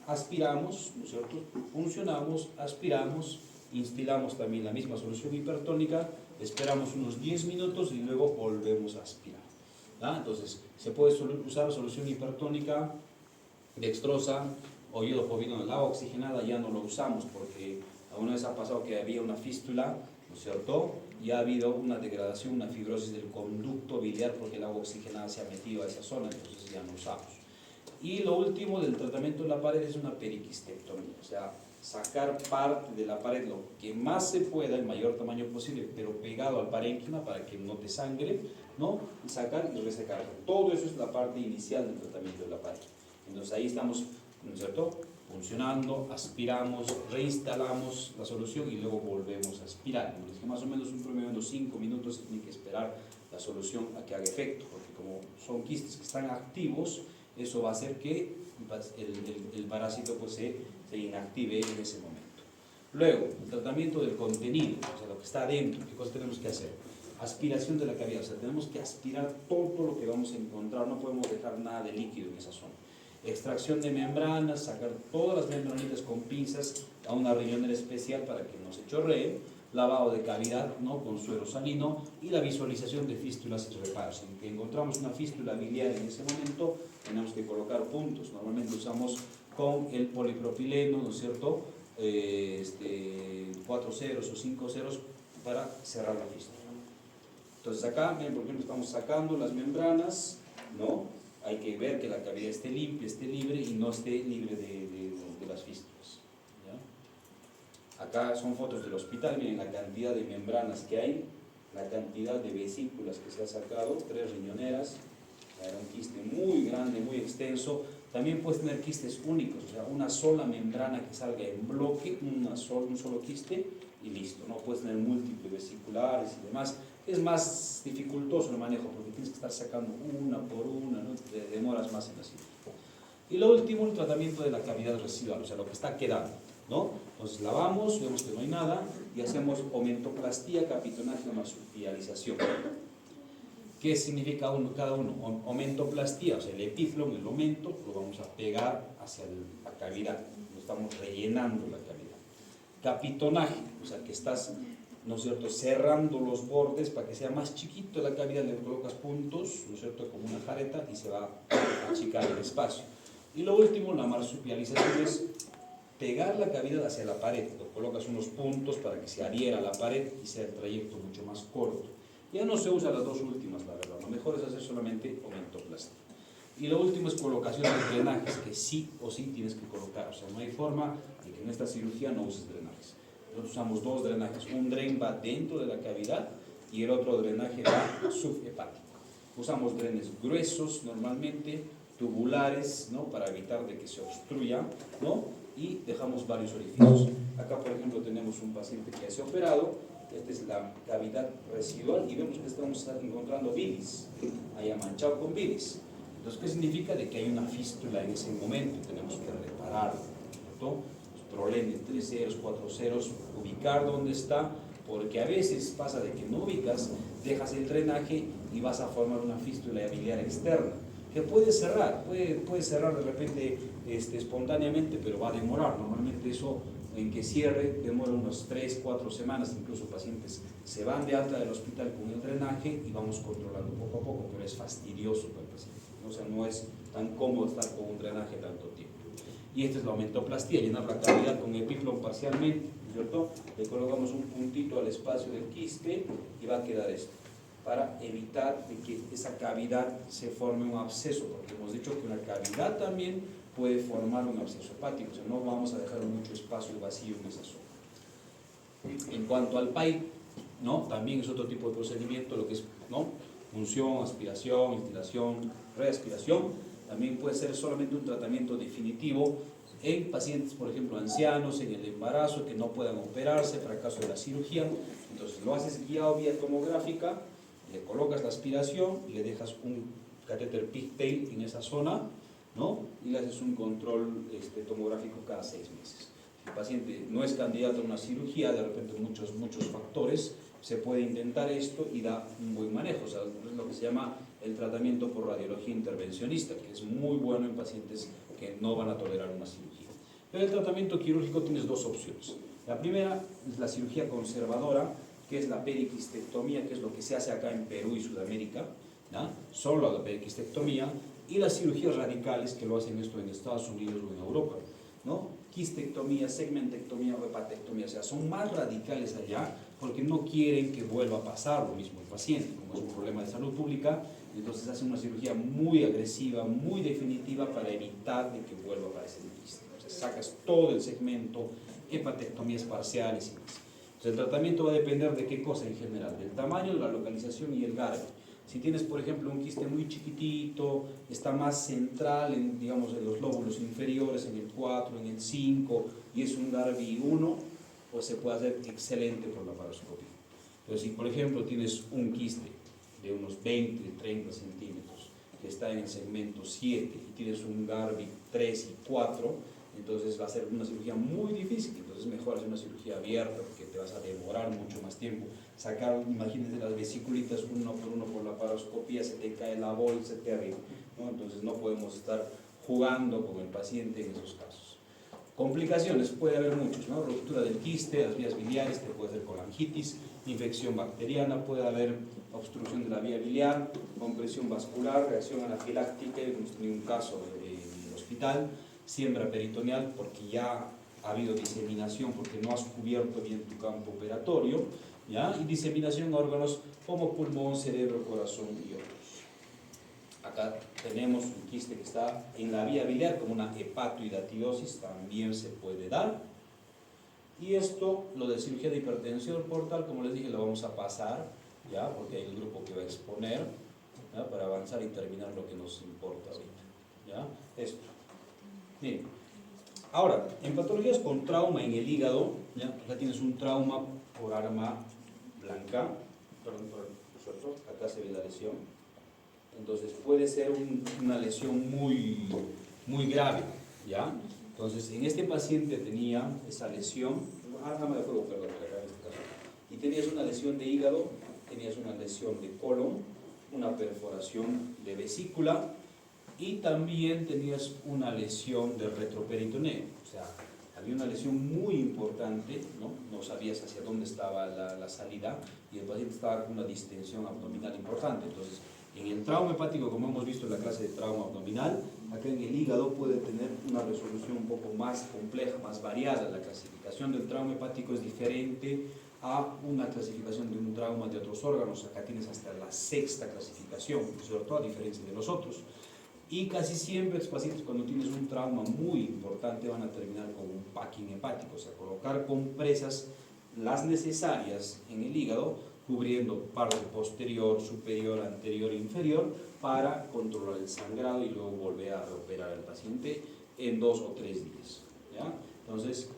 aspiramos, ¿no es cierto?, puncionamos, aspiramos, instilamos también la misma solución hipertónica, esperamos unos 10 minutos y luego volvemos a aspirar, ¿ya? Entonces, se puede usar solución hipertónica, dextrosa o yodo bovino en el agua oxigenada. Ya no lo usamos porque alguna vez ha pasado que había una fístula, ¿no es cierto?, y ha habido una degradación, una fibrosis del conducto biliar porque el agua oxigenada se ha metido a esa zona, entonces ya no usamos. Y lo último del tratamiento de la pared es una periquistectomía, o sea, sacar parte de la pared lo que más se pueda, el mayor tamaño posible, pero pegado al parénquima para que no te sangre, ¿no? Y sacar y resecar. Todo eso es la parte inicial del tratamiento de la pared. Entonces ahí estamos, ¿no es cierto?, funcionando, aspiramos, reinstalamos la solución y luego volvemos a aspirar. Es que más o menos un promedio de unos 5 minutos tiene que esperar la solución a que haga efecto, porque como son quistes que están activos, eso va a hacer que el parásito pues, se inactive en ese momento. Luego, el tratamiento del contenido, o sea, lo que está adentro, ¿qué cosas tenemos que hacer? Aspiración de la cavidad, o sea, tenemos que aspirar todo lo que vamos a encontrar, no podemos dejar nada de líquido en esa zona. Extracción de membranas, sacar todas las membranitas con pinzas a una riñonera especial para que no se chorree, lavado de cavidad, ¿no?, con suero salino, y la visualización de fístulas y reparos. Si encontramos una fístula biliar en ese momento, tenemos que colocar puntos. Normalmente usamos con el polipropileno, ¿no es cierto?, 4 ceros o 5 ceros para cerrar la fístula. Entonces acá, miren, por ejemplo, estamos sacando las membranas, ¿no? Hay que ver que la cavidad esté limpia, esté libre y no esté libre de las fístulas, ¿ya? Acá son fotos del hospital, miren la cantidad de membranas que hay, la cantidad de vesículas que se ha sacado, 3 riñoneras, era un quiste muy grande, muy extenso. También puedes tener quistes únicos, o sea, una sola membrana que salga en bloque, un solo quiste y listo. No puedes tener múltiples vesiculares y demás. Es más dificultoso el manejo porque tienes que estar sacando una por una, ¿no? Te demoras más en la cirugía. Y lo último, el tratamiento de la cavidad residual, o sea, lo que está quedando, ¿no? Entonces lavamos, vemos que no hay nada y hacemos omentoplastía, capitonaje o marsupialización. ¿Qué significa cada uno? Omentoplastía, o sea, el epíflon, el omento, lo vamos a pegar hacia la cavidad, lo estamos rellenando la cavidad. Capitonaje, o sea, que estás, ¿no es cierto?, cerrando los bordes para que sea más chiquito la cavidad, le colocas puntos, ¿no es cierto?, como una jareta y se va a achicar el espacio. Y lo último, la marsupialización, es pegar la cavidad hacia la pared, lo colocas unos puntos para que se adhiera a la pared y sea el trayecto mucho más corto. Ya no se usa las dos últimas, la verdad, lo mejor es hacer solamente omentoplastia. Y lo último es colocación de drenajes, que sí o sí tienes que colocar. O sea, no hay forma de que en esta cirugía no uses drenajes. Nosotros usamos dos drenajes. Un dren va dentro de la cavidad y el otro drenaje va subhepático. Usamos drenes gruesos normalmente, tubulares, ¿no? Para evitar de que se obstruya, ¿no? Y dejamos varios orificios. Acá, por ejemplo, tenemos un paciente que se ha operado. Esta es la cavidad residual y vemos que estamos encontrando bilis, haya manchado con bilis. Entonces, ¿qué significa? De que hay una fístula en ese momento y tenemos que repararlo, ¿cierto? Prolen de 3 ceros, 4 ceros, ubicar dónde está, porque a veces pasa de que no ubicas, dejas el drenaje y vas a formar una fístula biliar externa, que puede cerrar, puede cerrar de repente espontáneamente, pero va a demorar. Normalmente eso, en que cierre, demora unos 3, 4 semanas, incluso pacientes se van de alta del hospital con el drenaje y vamos controlando poco a poco, pero es fastidioso para el paciente. O sea, no es tan cómodo estar con un drenaje tanto tiempo. Y esta es la aumentoplastía, llenar la cavidad con epiplom parcialmente, ¿cierto? Le colocamos un puntito al espacio del quiste y va a quedar esto, para evitar de que esa cavidad se forme un absceso, porque hemos dicho que una cavidad también puede formar un absceso hepático, o sea, no vamos a dejar mucho espacio vacío en esa zona. En cuanto al PAI, ¿no? También es otro tipo de procedimiento, lo que es, ¿no? Punción, aspiración, instilación, reaspiración. También puede ser solamente un tratamiento definitivo en pacientes, por ejemplo, ancianos, en el embarazo, que no puedan operarse, fracaso de la cirugía. Entonces lo haces guiado vía tomográfica, le colocas la aspiración, le dejas un catéter pigtail en esa zona, ¿no? Y le haces un control tomográfico cada 6 meses. Si el paciente no es candidato a una cirugía, de repente muchos factores, se puede intentar esto y da un buen manejo. O sea, es lo que se llama el tratamiento por radiología intervencionista, que es muy bueno en pacientes que no van a tolerar una cirugía. Pero el tratamiento quirúrgico tienes dos opciones. La primera es la cirugía conservadora, que es la periquistectomía, que es lo que se hace acá en Perú y Sudamérica, ¿no? Solo la periquistectomía, y las cirugías radicales, que lo hacen esto en Estados Unidos o en Europa, ¿no? Quistectomía, segmentectomía o hepatectomía, o sea, son más radicales allá porque no quieren que vuelva a pasar lo mismo el paciente, como es un problema de salud pública. Entonces hacen una cirugía muy agresiva, muy definitiva para evitar de que vuelva a aparecer el quiste. Entonces sacas todo el segmento, hepatectomías parciales y más. Entonces el tratamiento va a depender de qué cosa en general, del tamaño, la localización y el garbo. Si tienes, por ejemplo, un quiste muy chiquitito, está más central en, digamos, en los lóbulos inferiores, en el 4, en el 5, y es un Garbi 1, pues se puede hacer excelente por la laparoscopia. Pero si, por ejemplo, tienes un quiste de unos 20, 30 centímetros, que está en el segmento 7, y tienes un Garbi 3 y 4, entonces va a ser una cirugía muy difícil. Entonces es mejor hacer una cirugía abierta, porque te vas a demorar mucho más tiempo. Sacar, imagínense las vesiculitas uno por uno por la laparoscopía, se te cae la bolsa, terrible, ¿no? Entonces no podemos estar jugando con el paciente en esos casos. Complicaciones, puede haber muchos, ¿no? Ruptura del quiste, las vías biliares, te puede hacer colangitis, infección bacteriana, puede haber obstrucción de la vía biliar, compresión vascular, reacción anafiláctica, hemos tenido un caso en el hospital, siembra peritoneal porque ya ha habido diseminación, porque no has cubierto bien tu campo operatorio, ¿ya? Y diseminación a órganos como pulmón, cerebro, corazón y otros. Acá tenemos un quiste que está en la vía biliar como una hepatohidatidosis, también se puede dar. Y esto, lo de cirugía de hipertensión portal, como les dije, lo vamos a pasar, ¿ya? Porque hay el grupo que va a exponer, ¿ya? Para avanzar y terminar lo que nos importa ahorita, ¿ya? Esto. Bien. Ahora, en patologías con trauma en el hígado, ¿ya? Acá tienes un trauma por arma blanca, perdón, suelto, acá se ve la lesión. Entonces puede ser una lesión muy grave, ¿ya? Entonces en este paciente tenía esa lesión, arma de fuego, perdón, acá en este caso, y tenías una lesión de hígado, tenías una lesión de colon, una perforación de vesícula, y también tenías una lesión de retroperitoneo, o sea, había una lesión muy importante, no sabías hacia dónde estaba la salida, y el paciente estaba con una distensión abdominal importante. Entonces, en el trauma hepático, como hemos visto en la clase de trauma abdominal, acá en el hígado puede tener una resolución un poco más compleja, más variada. La clasificación del trauma hepático es diferente a una clasificación de un trauma de otros órganos. Acá tienes hasta la 6ª clasificación, ¿cierto? A diferencia de los otros. Y casi siempre los pacientes cuando tienes un trauma muy importante van a terminar con un packing hepático, o sea, colocar compresas las necesarias en el hígado, cubriendo parte posterior, superior, anterior e inferior, para controlar el sangrado y luego volver a reoperar al paciente en 2 o 3 días. ¿Ya? Entonces,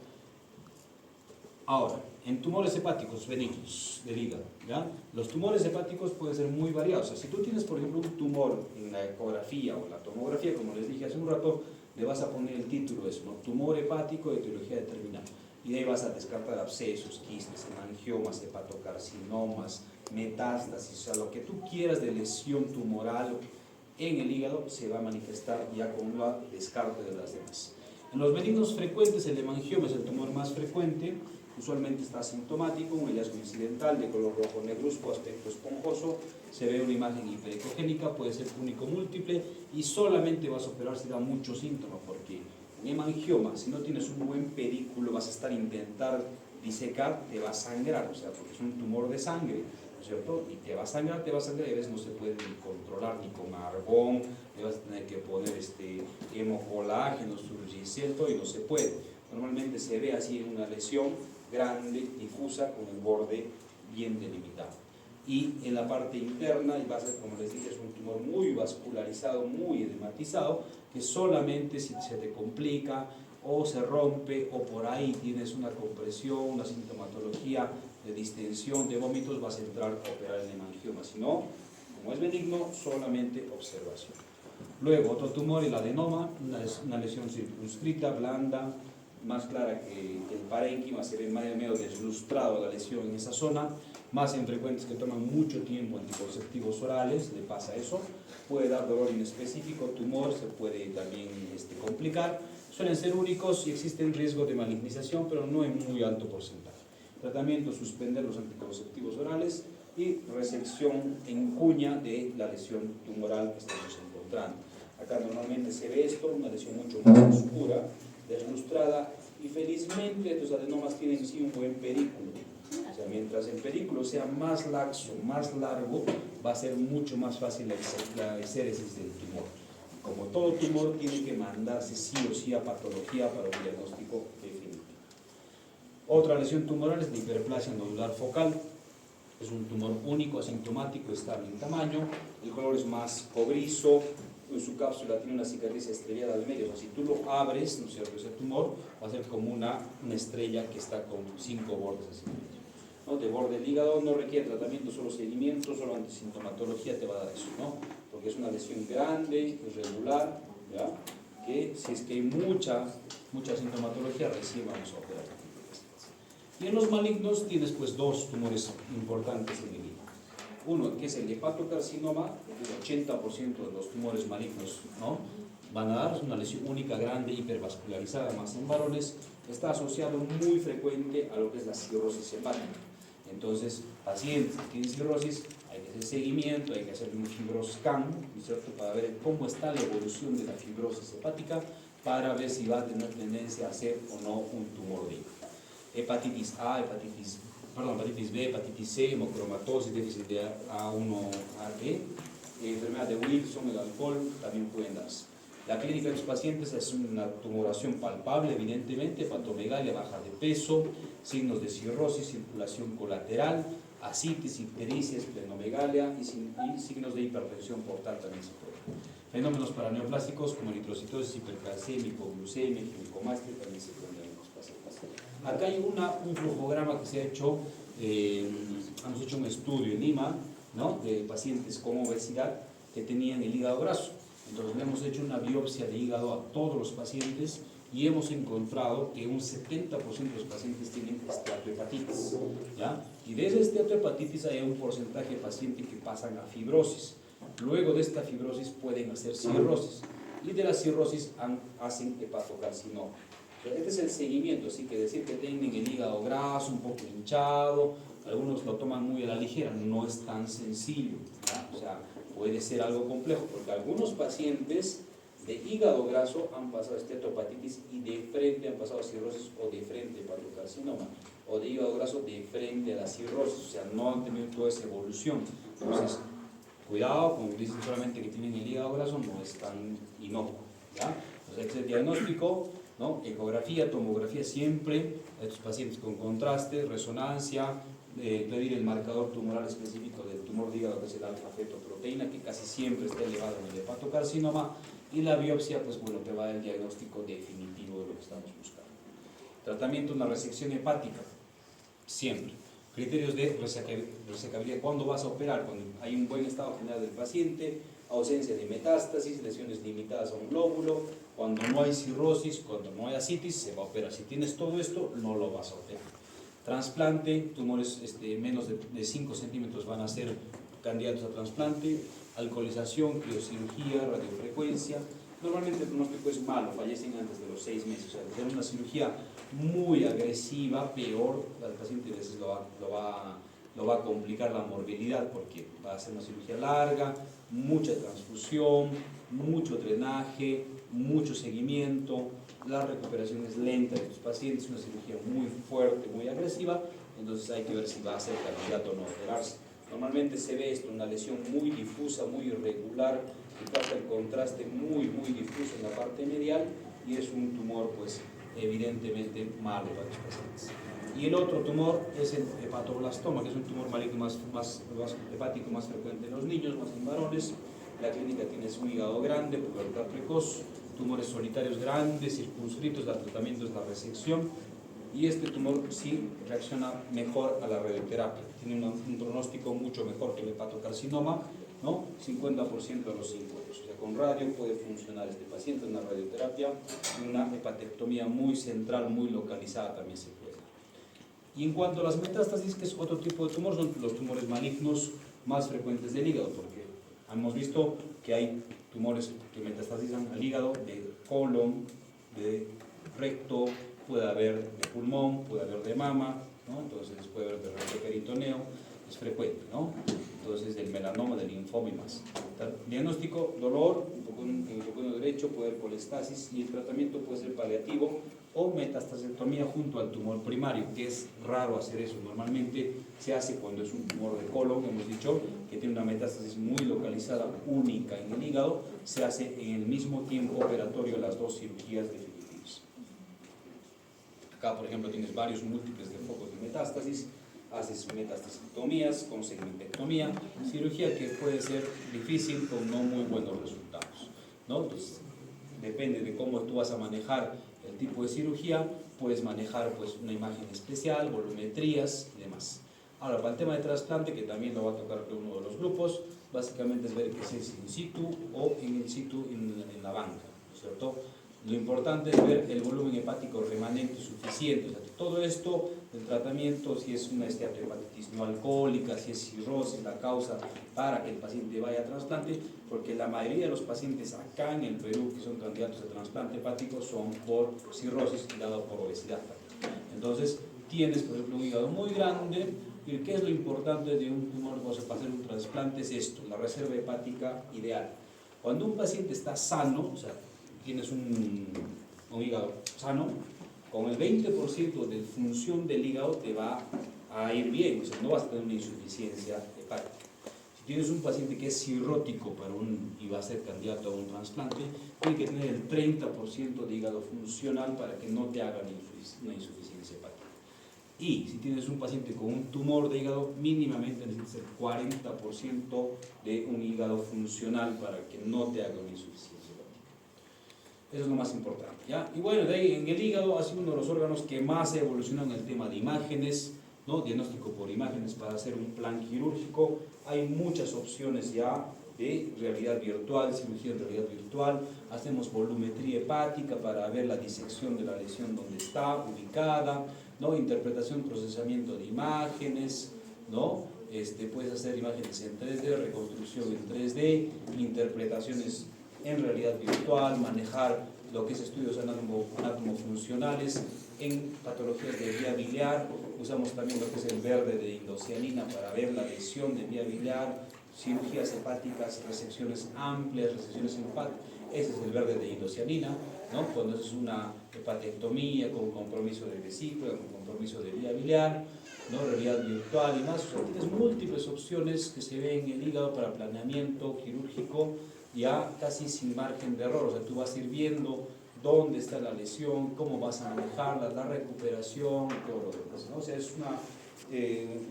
ahora, en tumores hepáticos benignos del hígado, ¿ya? Los tumores hepáticos pueden ser muy variados. O sea, si tú tienes, por ejemplo, un tumor en la ecografía o la tomografía, como les dije hace un rato, le vas a poner el título, es, ¿no? Tumor hepático de etiología determinada. Y de ahí vas a descartar abscesos, quistes, hemangiomas, hepatocarcinomas, metástasis, o sea, lo que tú quieras de lesión tumoral en el hígado se va a manifestar ya con un descarte de las demás. En los benignos frecuentes, el hemangioma es el tumor más frecuente, usualmente está asintomático, un hallazgo incidental de color rojo negruzco, aspecto esponjoso, se ve una imagen hiperecogénica, puede ser único múltiple y solamente vas a operar si da muchos síntomas, porque un hemangioma, si no tienes un buen pedículo, vas a estar intentar disecar, te va a sangrar, o sea, porque es un tumor de sangre, ¿no es cierto? Y te va a sangrar, y a veces no se puede ni controlar ni con argón, le vas a tener que poner hemocolágeno, surgicel, y no se puede. Normalmente se ve así en una lesión grande, difusa, con el borde bien delimitado. Y en la parte interna, y va a ser, como les dije, es un tumor muy vascularizado, muy edematizado, que solamente si se te complica o se rompe o por ahí tienes una compresión, una sintomatología de distensión, de vómitos, vas a entrar a operar el hemangioma. Si no, como es benigno, solamente observación. Luego, otro tumor, el adenoma, una lesión circunscrita, blanda, más clara que el parénquima, se ve medio deslustrado la lesión en esa zona, más en frecuentes que toman mucho tiempo anticonceptivos orales, le pasa eso, puede dar dolor inespecífico, tumor, se puede también complicar, suelen ser únicos y existen riesgos de malignización, pero no en muy alto porcentaje. Tratamiento, suspender los anticonceptivos orales y resección en cuña de la lesión tumoral que estamos encontrando. Acá normalmente se ve esto, una lesión mucho más oscura, deslustrada, y felizmente estos adenomas tienen sí un buen pedículo. O sea, mientras el pedículo sea más laxo, más largo, va a ser mucho más fácil la exéresis del tumor. Como todo tumor tiene que mandarse sí o sí a patología para un diagnóstico definitivo. Otra lesión tumoral es la hiperplasia nodular focal. Es un tumor único, asintomático, estable en tamaño, el color es más cobrizo, en su cápsula tiene una cicatriz estrellada al medio, o sea, si tú lo abres, ¿no es cierto?, ese tumor va a ser como una estrella que está con 5 bordes así, ¿no? De borde del hígado, no requiere tratamiento, solo seguimiento, solo antisintomatología te va a dar eso, ¿no? Porque es una lesión grande, irregular, ¿ya? Que si es que hay mucha sintomatología, recién vamos a operar. Y en los malignos tienes pues 2 tumores importantes en el hígado. Uno, que es el hepatocarcinoma, el 80% de los tumores malignos, ¿no?, van a dar una lesión única, grande, hipervascularizada, más en varones, está asociado muy frecuente a lo que es la cirrosis hepática. Entonces, pacientes que tienen cirrosis, hay que hacer seguimiento, hay que hacer un fibroscan, ¿no es cierto?, para ver cómo está la evolución de la fibrosis hepática, para ver si va a tener tendencia a ser o no un tumor de hígado. Hepatitis A, hepatitis B, hepatitis C, hemocromatosis, déficit de A1-AE, enfermedad de Wilson, el alcohol, también pueden darse. La clínica de los pacientes es una tumoración palpable, evidentemente, hepatomegalia, baja de peso, signos de cirrosis, circulación colateral, ascitis, ictericia, esplenomegalia y signos de hipertensión portal también se pueden. Fenómenos paraneoplásticos como eritrocitosis, hipercalcemia, hipoglucemia, ginecomastia también se pueden dar en los pacientes. Acá hay un flujograma que se ha hecho, hemos hecho un estudio en Lima, ¿no?, de pacientes con obesidad que tenían el hígado graso. Entonces le hemos hecho una biopsia de hígado a todos los pacientes y hemos encontrado que un 70% de los pacientes tienen esteatohepatitis, ¿ya? Y de esa esteatohepatitis hay un porcentaje de pacientes que pasan a fibrosis. Luego de esta fibrosis pueden hacer cirrosis y de la cirrosis hacen hepatocarcinoma. Este es el seguimiento, así que decir que tienen el hígado graso, un poco hinchado, algunos lo toman muy a la ligera, no es tan sencillo, ¿ya? O sea, puede ser algo complejo, porque algunos pacientes de hígado graso han pasado esteatohepatitis y de frente han pasado a cirrosis, o de frente hepatocarcinoma, o de hígado graso de frente a la cirrosis, o sea, no han tenido toda esa evolución. Entonces, Cuidado, como dicen solamente que tienen el hígado graso, no es tan inocuo, ¿ya? Entonces hay que hacer diagnóstico, ¿no? Ecografía, tomografía siempre, a estos pacientes con contraste, resonancia, pedir el marcador tumoral específico del tumor de hígado, que es el alfa-fetoproteína, que casi siempre está elevado en el hepatocarcinoma, y la biopsia, pues bueno, te va a dar el diagnóstico definitivo de lo que estamos buscando. Tratamiento, una resección hepática, siempre. Criterios de resecabilidad, ¿cuándo vas a operar? Cuando hay un buen estado general del paciente, ausencia de metástasis, lesiones limitadas a un glóbulo, cuando no hay cirrosis, cuando no hay ascitis, se va a operar. Si tienes todo esto, no lo vas a operar. Trasplante, tumores menos de 5 centímetros van a ser candidatos a trasplante, alcoholización, criocirugía, radiofrecuencia. Normalmente el pronóstico es malo, fallecen antes de los 6 meses, o sea, tener una cirugía muy agresiva, peor, al paciente a veces lo va a complicar la morbilidad, porque va a ser una cirugía larga, mucha transfusión, mucho drenaje, mucho seguimiento, la recuperación es lenta de estos pacientes, una cirugía muy fuerte, muy agresiva, entonces hay que ver si va a ser candidato o no a operarse. Normalmente se ve esto, una lesión muy difusa, muy irregular, que pasa el contraste muy difuso en la parte medial, y es un tumor pues evidentemente malo para los pacientes. Y el otro tumor es el hepatoblastoma, que es un tumor maligno más hepático más frecuente en los niños, más en varones. La clínica tiene un hígado grande, pubertad precoz, tumores solitarios grandes, circunscritos, el tratamiento es la resección, y este tumor sí reacciona mejor a la radioterapia, tiene un pronóstico mucho mejor que el hepatocarcinoma, ¿no? 50% a los 5 años. O sea, con radio puede funcionar este paciente, una radioterapia, una hepatectomía muy central, muy localizada también se puede. Y en cuanto a las metástasis, que es otro tipo de tumor, son los tumores malignos más frecuentes del hígado, porque hemos visto que hay tumores que metastatizan al hígado, de colon, de recto, puede haber de pulmón, puede haber de mama, ¿no? Entonces puede haber de recto peritoneo, es frecuente, ¿no? Entonces del melanoma, del linfoma y más. Diagnóstico, dolor, en el cono derecho, puede haber colestasis, y el tratamiento puede ser paliativo o metastasectomía junto al tumor primario, que es raro hacer eso. Normalmente se hace cuando es un tumor de colon, hemos dicho, que tiene una metástasis muy localizada, única en el hígado, se hace en el mismo tiempo operatorio las dos cirugías definitivas. Acá, por ejemplo, tienes varios múltiples de focos de metástasis, haces metastasectomías con segmentectomía, cirugía que puede ser difícil con no muy buenos resultados, ¿no? Entonces, depende de cómo tú vas a manejar el tipo de cirugía, puedes manejar pues una imagen especial, volumetrías y demás. Ahora, para el tema de trasplante, que también lo va a tocar uno de los grupos, básicamente es ver que si es in situ o in situ en la banca, ¿no es cierto? Lo importante es ver el volumen hepático remanente suficiente. O sea, todo esto del tratamiento, si es una esteatohepatitis no alcohólica, si es cirrosis la causa para que el paciente vaya a trasplante, porque la mayoría de los pacientes acá en el Perú que son candidatos a trasplante hepático son por cirrosis y dado por obesidad. Entonces, tienes, por ejemplo, un hígado muy grande. ¿Y qué es lo importante de un tumor para hacer un trasplante? Es esto, la reserva hepática ideal. Cuando un paciente está sano, o sea, tienes un hígado sano, con el 20% de función del hígado te va a ir bien, o sea, no vas a tener una insuficiencia hepática. Si tienes un paciente que es cirrótico y va a ser candidato a un trasplante, tiene que tener el 30% de hígado funcional para que no te haga una insuficiencia hepática. Y si tienes un paciente con un tumor de hígado, mínimamente necesitas el 40% de un hígado funcional para que no te haga una insuficiencia. Eso es lo más importante, ¿ya? Y bueno, de ahí en el hígado ha sido uno de los órganos que más ha evolucionado en el tema de imágenes, ¿no? Diagnóstico por imágenes para hacer un plan quirúrgico. Hay muchas opciones ya de realidad virtual, cirugía de realidad virtual. Hacemos volumetría hepática para ver la disección de la lesión donde está ubicada, ¿no? Interpretación, procesamiento de imágenes, ¿no? Puedes hacer imágenes en 3D, reconstrucción en 3D, interpretaciones en realidad virtual, manejar lo que es estudios anatomofuncionales en patologías de vía biliar. Usamos también lo que es el verde de indocianina para ver la lesión de vía biliar, cirugías hepáticas, resecciones amplias, resecciones hepáticas. Ese es el verde de indocianina, ¿no? Cuando es una hepatectomía con compromiso de vesícula, con compromiso de vía biliar. ¿no? Realidad virtual y más. O sea, tienes múltiples opciones que se ven en el hígado para planeamiento quirúrgico ya casi sin margen de error. O sea, tú vas a ir viendo dónde está la lesión, cómo vas a manejarla, la recuperación, todo lo demás, ¿no? O sea, es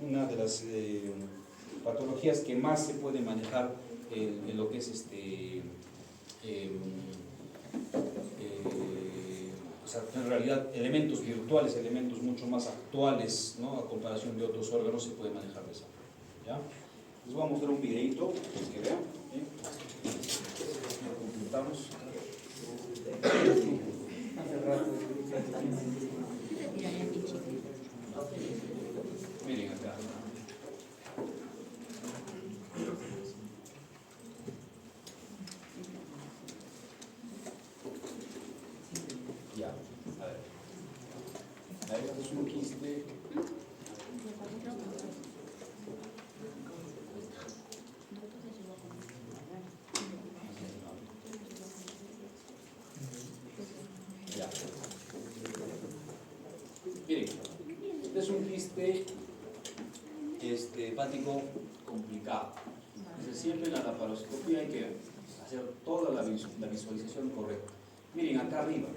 una de las patologías que más se puede manejar en lo que es o sea, en realidad elementos virtuales, elementos mucho más actuales, ¿no? A comparación de otros órganos se puede manejar de esa forma, ¿ya? Les voy a mostrar un videito para que vean, completamos. Miren acá. Ya, a ver. Ahí es un quiste. Ya. Miren, este es un quiste hepático complicado. Entonces, siempre en la laparoscopía hay que hacer toda la visualización correcta. Miren, acá arriba,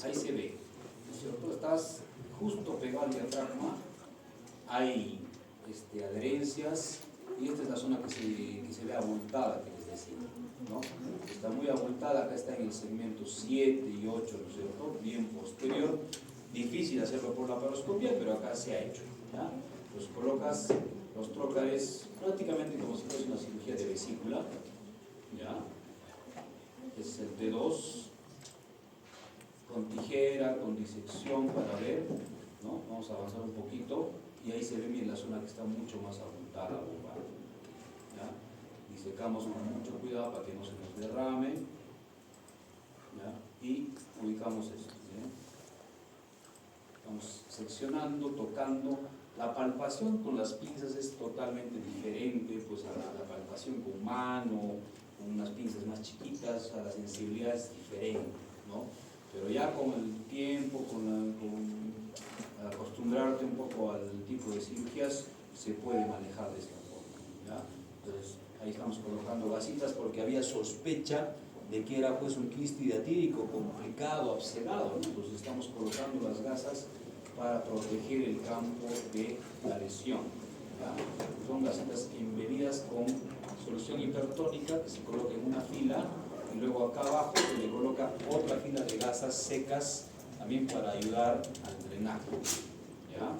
ahí se ve, ¿no es cierto? Estás justo pegado al diafragma, hay adherencias, y esta es la zona que se ve abultada, que les decía, ¿no? Está muy abultada, acá está en el segmento 7 y 8, ¿no es cierto? Bien posterior, difícil hacerlo por la laparoscopia, pero acá se ha hecho, ¿ya? Los colocas los trócares prácticamente como si fuese una cirugía de vesícula, ¿ya? Es el T2, con tijera, con disección para ver, ¿no? Vamos a avanzar un poquito y ahí se ve bien la zona que está mucho más abultada, ¿ya? Disecamos con mucho cuidado para que no se nos derrame, ¿ya? Y ubicamos esto, ¿ya? Vamos seccionando, tocando. La palpación con las pinzas es totalmente diferente pues a la palpación con mano, con unas pinzas más chiquitas, a la sensibilidad es diferente, ¿no? Pero ya con el tiempo, con acostumbrarte un poco al tipo de cirugías, se puede manejar de esta forma, ¿ya? Entonces, ahí estamos colocando gasitas porque había sospecha de que era pues un quiste hiatídico complicado, abscedado, ¿no? Entonces estamos colocando las gasas para proteger el campo de la lesión, ¿ya? Son gasitas embebidas con solución hipertónica que se coloca en una fila y luego acá abajo se le coloca otra fila de gasas secas también para ayudar al drenaje, ¿ya?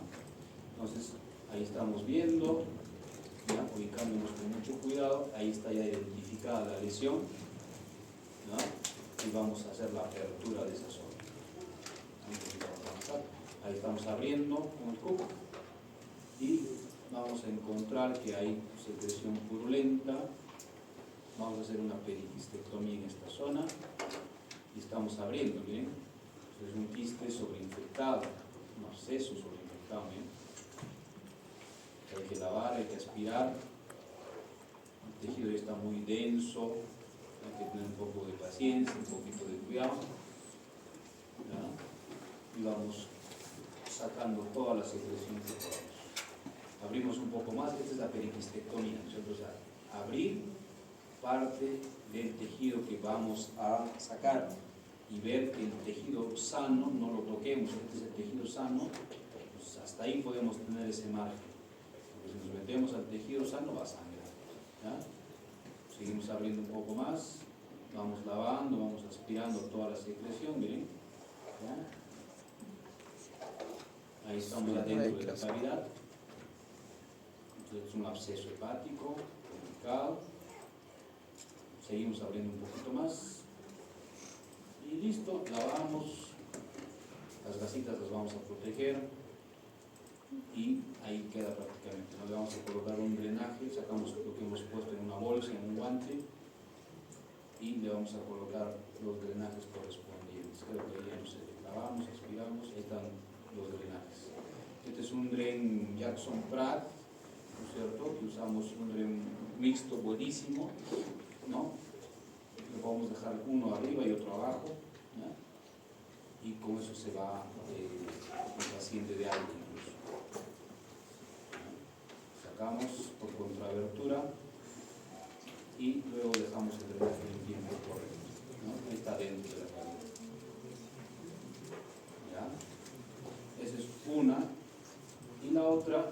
Entonces ahí estamos viendo, ¿ya? Ubicándonos con mucho cuidado, ahí está ya identificada la lesión, ¿ya? Y vamos a hacer la apertura de esa zona. Ahí estamos abriendo con el cubo y vamos a encontrar que hay secreción purulenta. Vamos a hacer una periquistectomía en esta zona y estamos abriendo, ¿bien? Es un quiste sobreinfectado, un absceso sobreinfectado, ¿bien? Hay que lavar, hay que aspirar. El tejido ya está muy denso, hay que tener un poco de paciencia, un poquito de cuidado, ¿ya? Y vamos sacando toda la secreción que podamos. Abrimos un poco más, esta es la periquistectomía, nosotros abrir parte del tejido que vamos a sacar y ver que el tejido sano no lo toquemos, este es el tejido sano, pues hasta ahí podemos tener ese margen, porque si nos metemos al tejido sano va a sangrar, ¿ya? Seguimos abriendo un poco más, vamos lavando, vamos aspirando toda la secreción, miren, ¿ya? Ahí estamos ya dentro de la cavidad. Entonces es un absceso hepático complicado. Seguimos abriendo un poquito más y listo, lavamos, las gasitas las vamos a proteger y ahí queda prácticamente. Nos vamos a colocar un drenaje, sacamos lo que hemos puesto en una bolsa, en un guante y le vamos a colocar los drenajes correspondientes. Creo que ya no sé, lavamos, aspiramos, ahí están los drenajes. Este es un dren Jackson Pratt, ¿no es cierto? Que usamos un dren mixto buenísimo, ¿no? Le podemos dejar uno arriba y otro abajo, ¿ya? Y con eso se va el paciente de alta incluso. cerramos por contraabertura y luego dejamos el drenaje en tiempo correcto, ¿no? Ahí está dentro de la pared. ¿Ya? Esa es una. Y la otra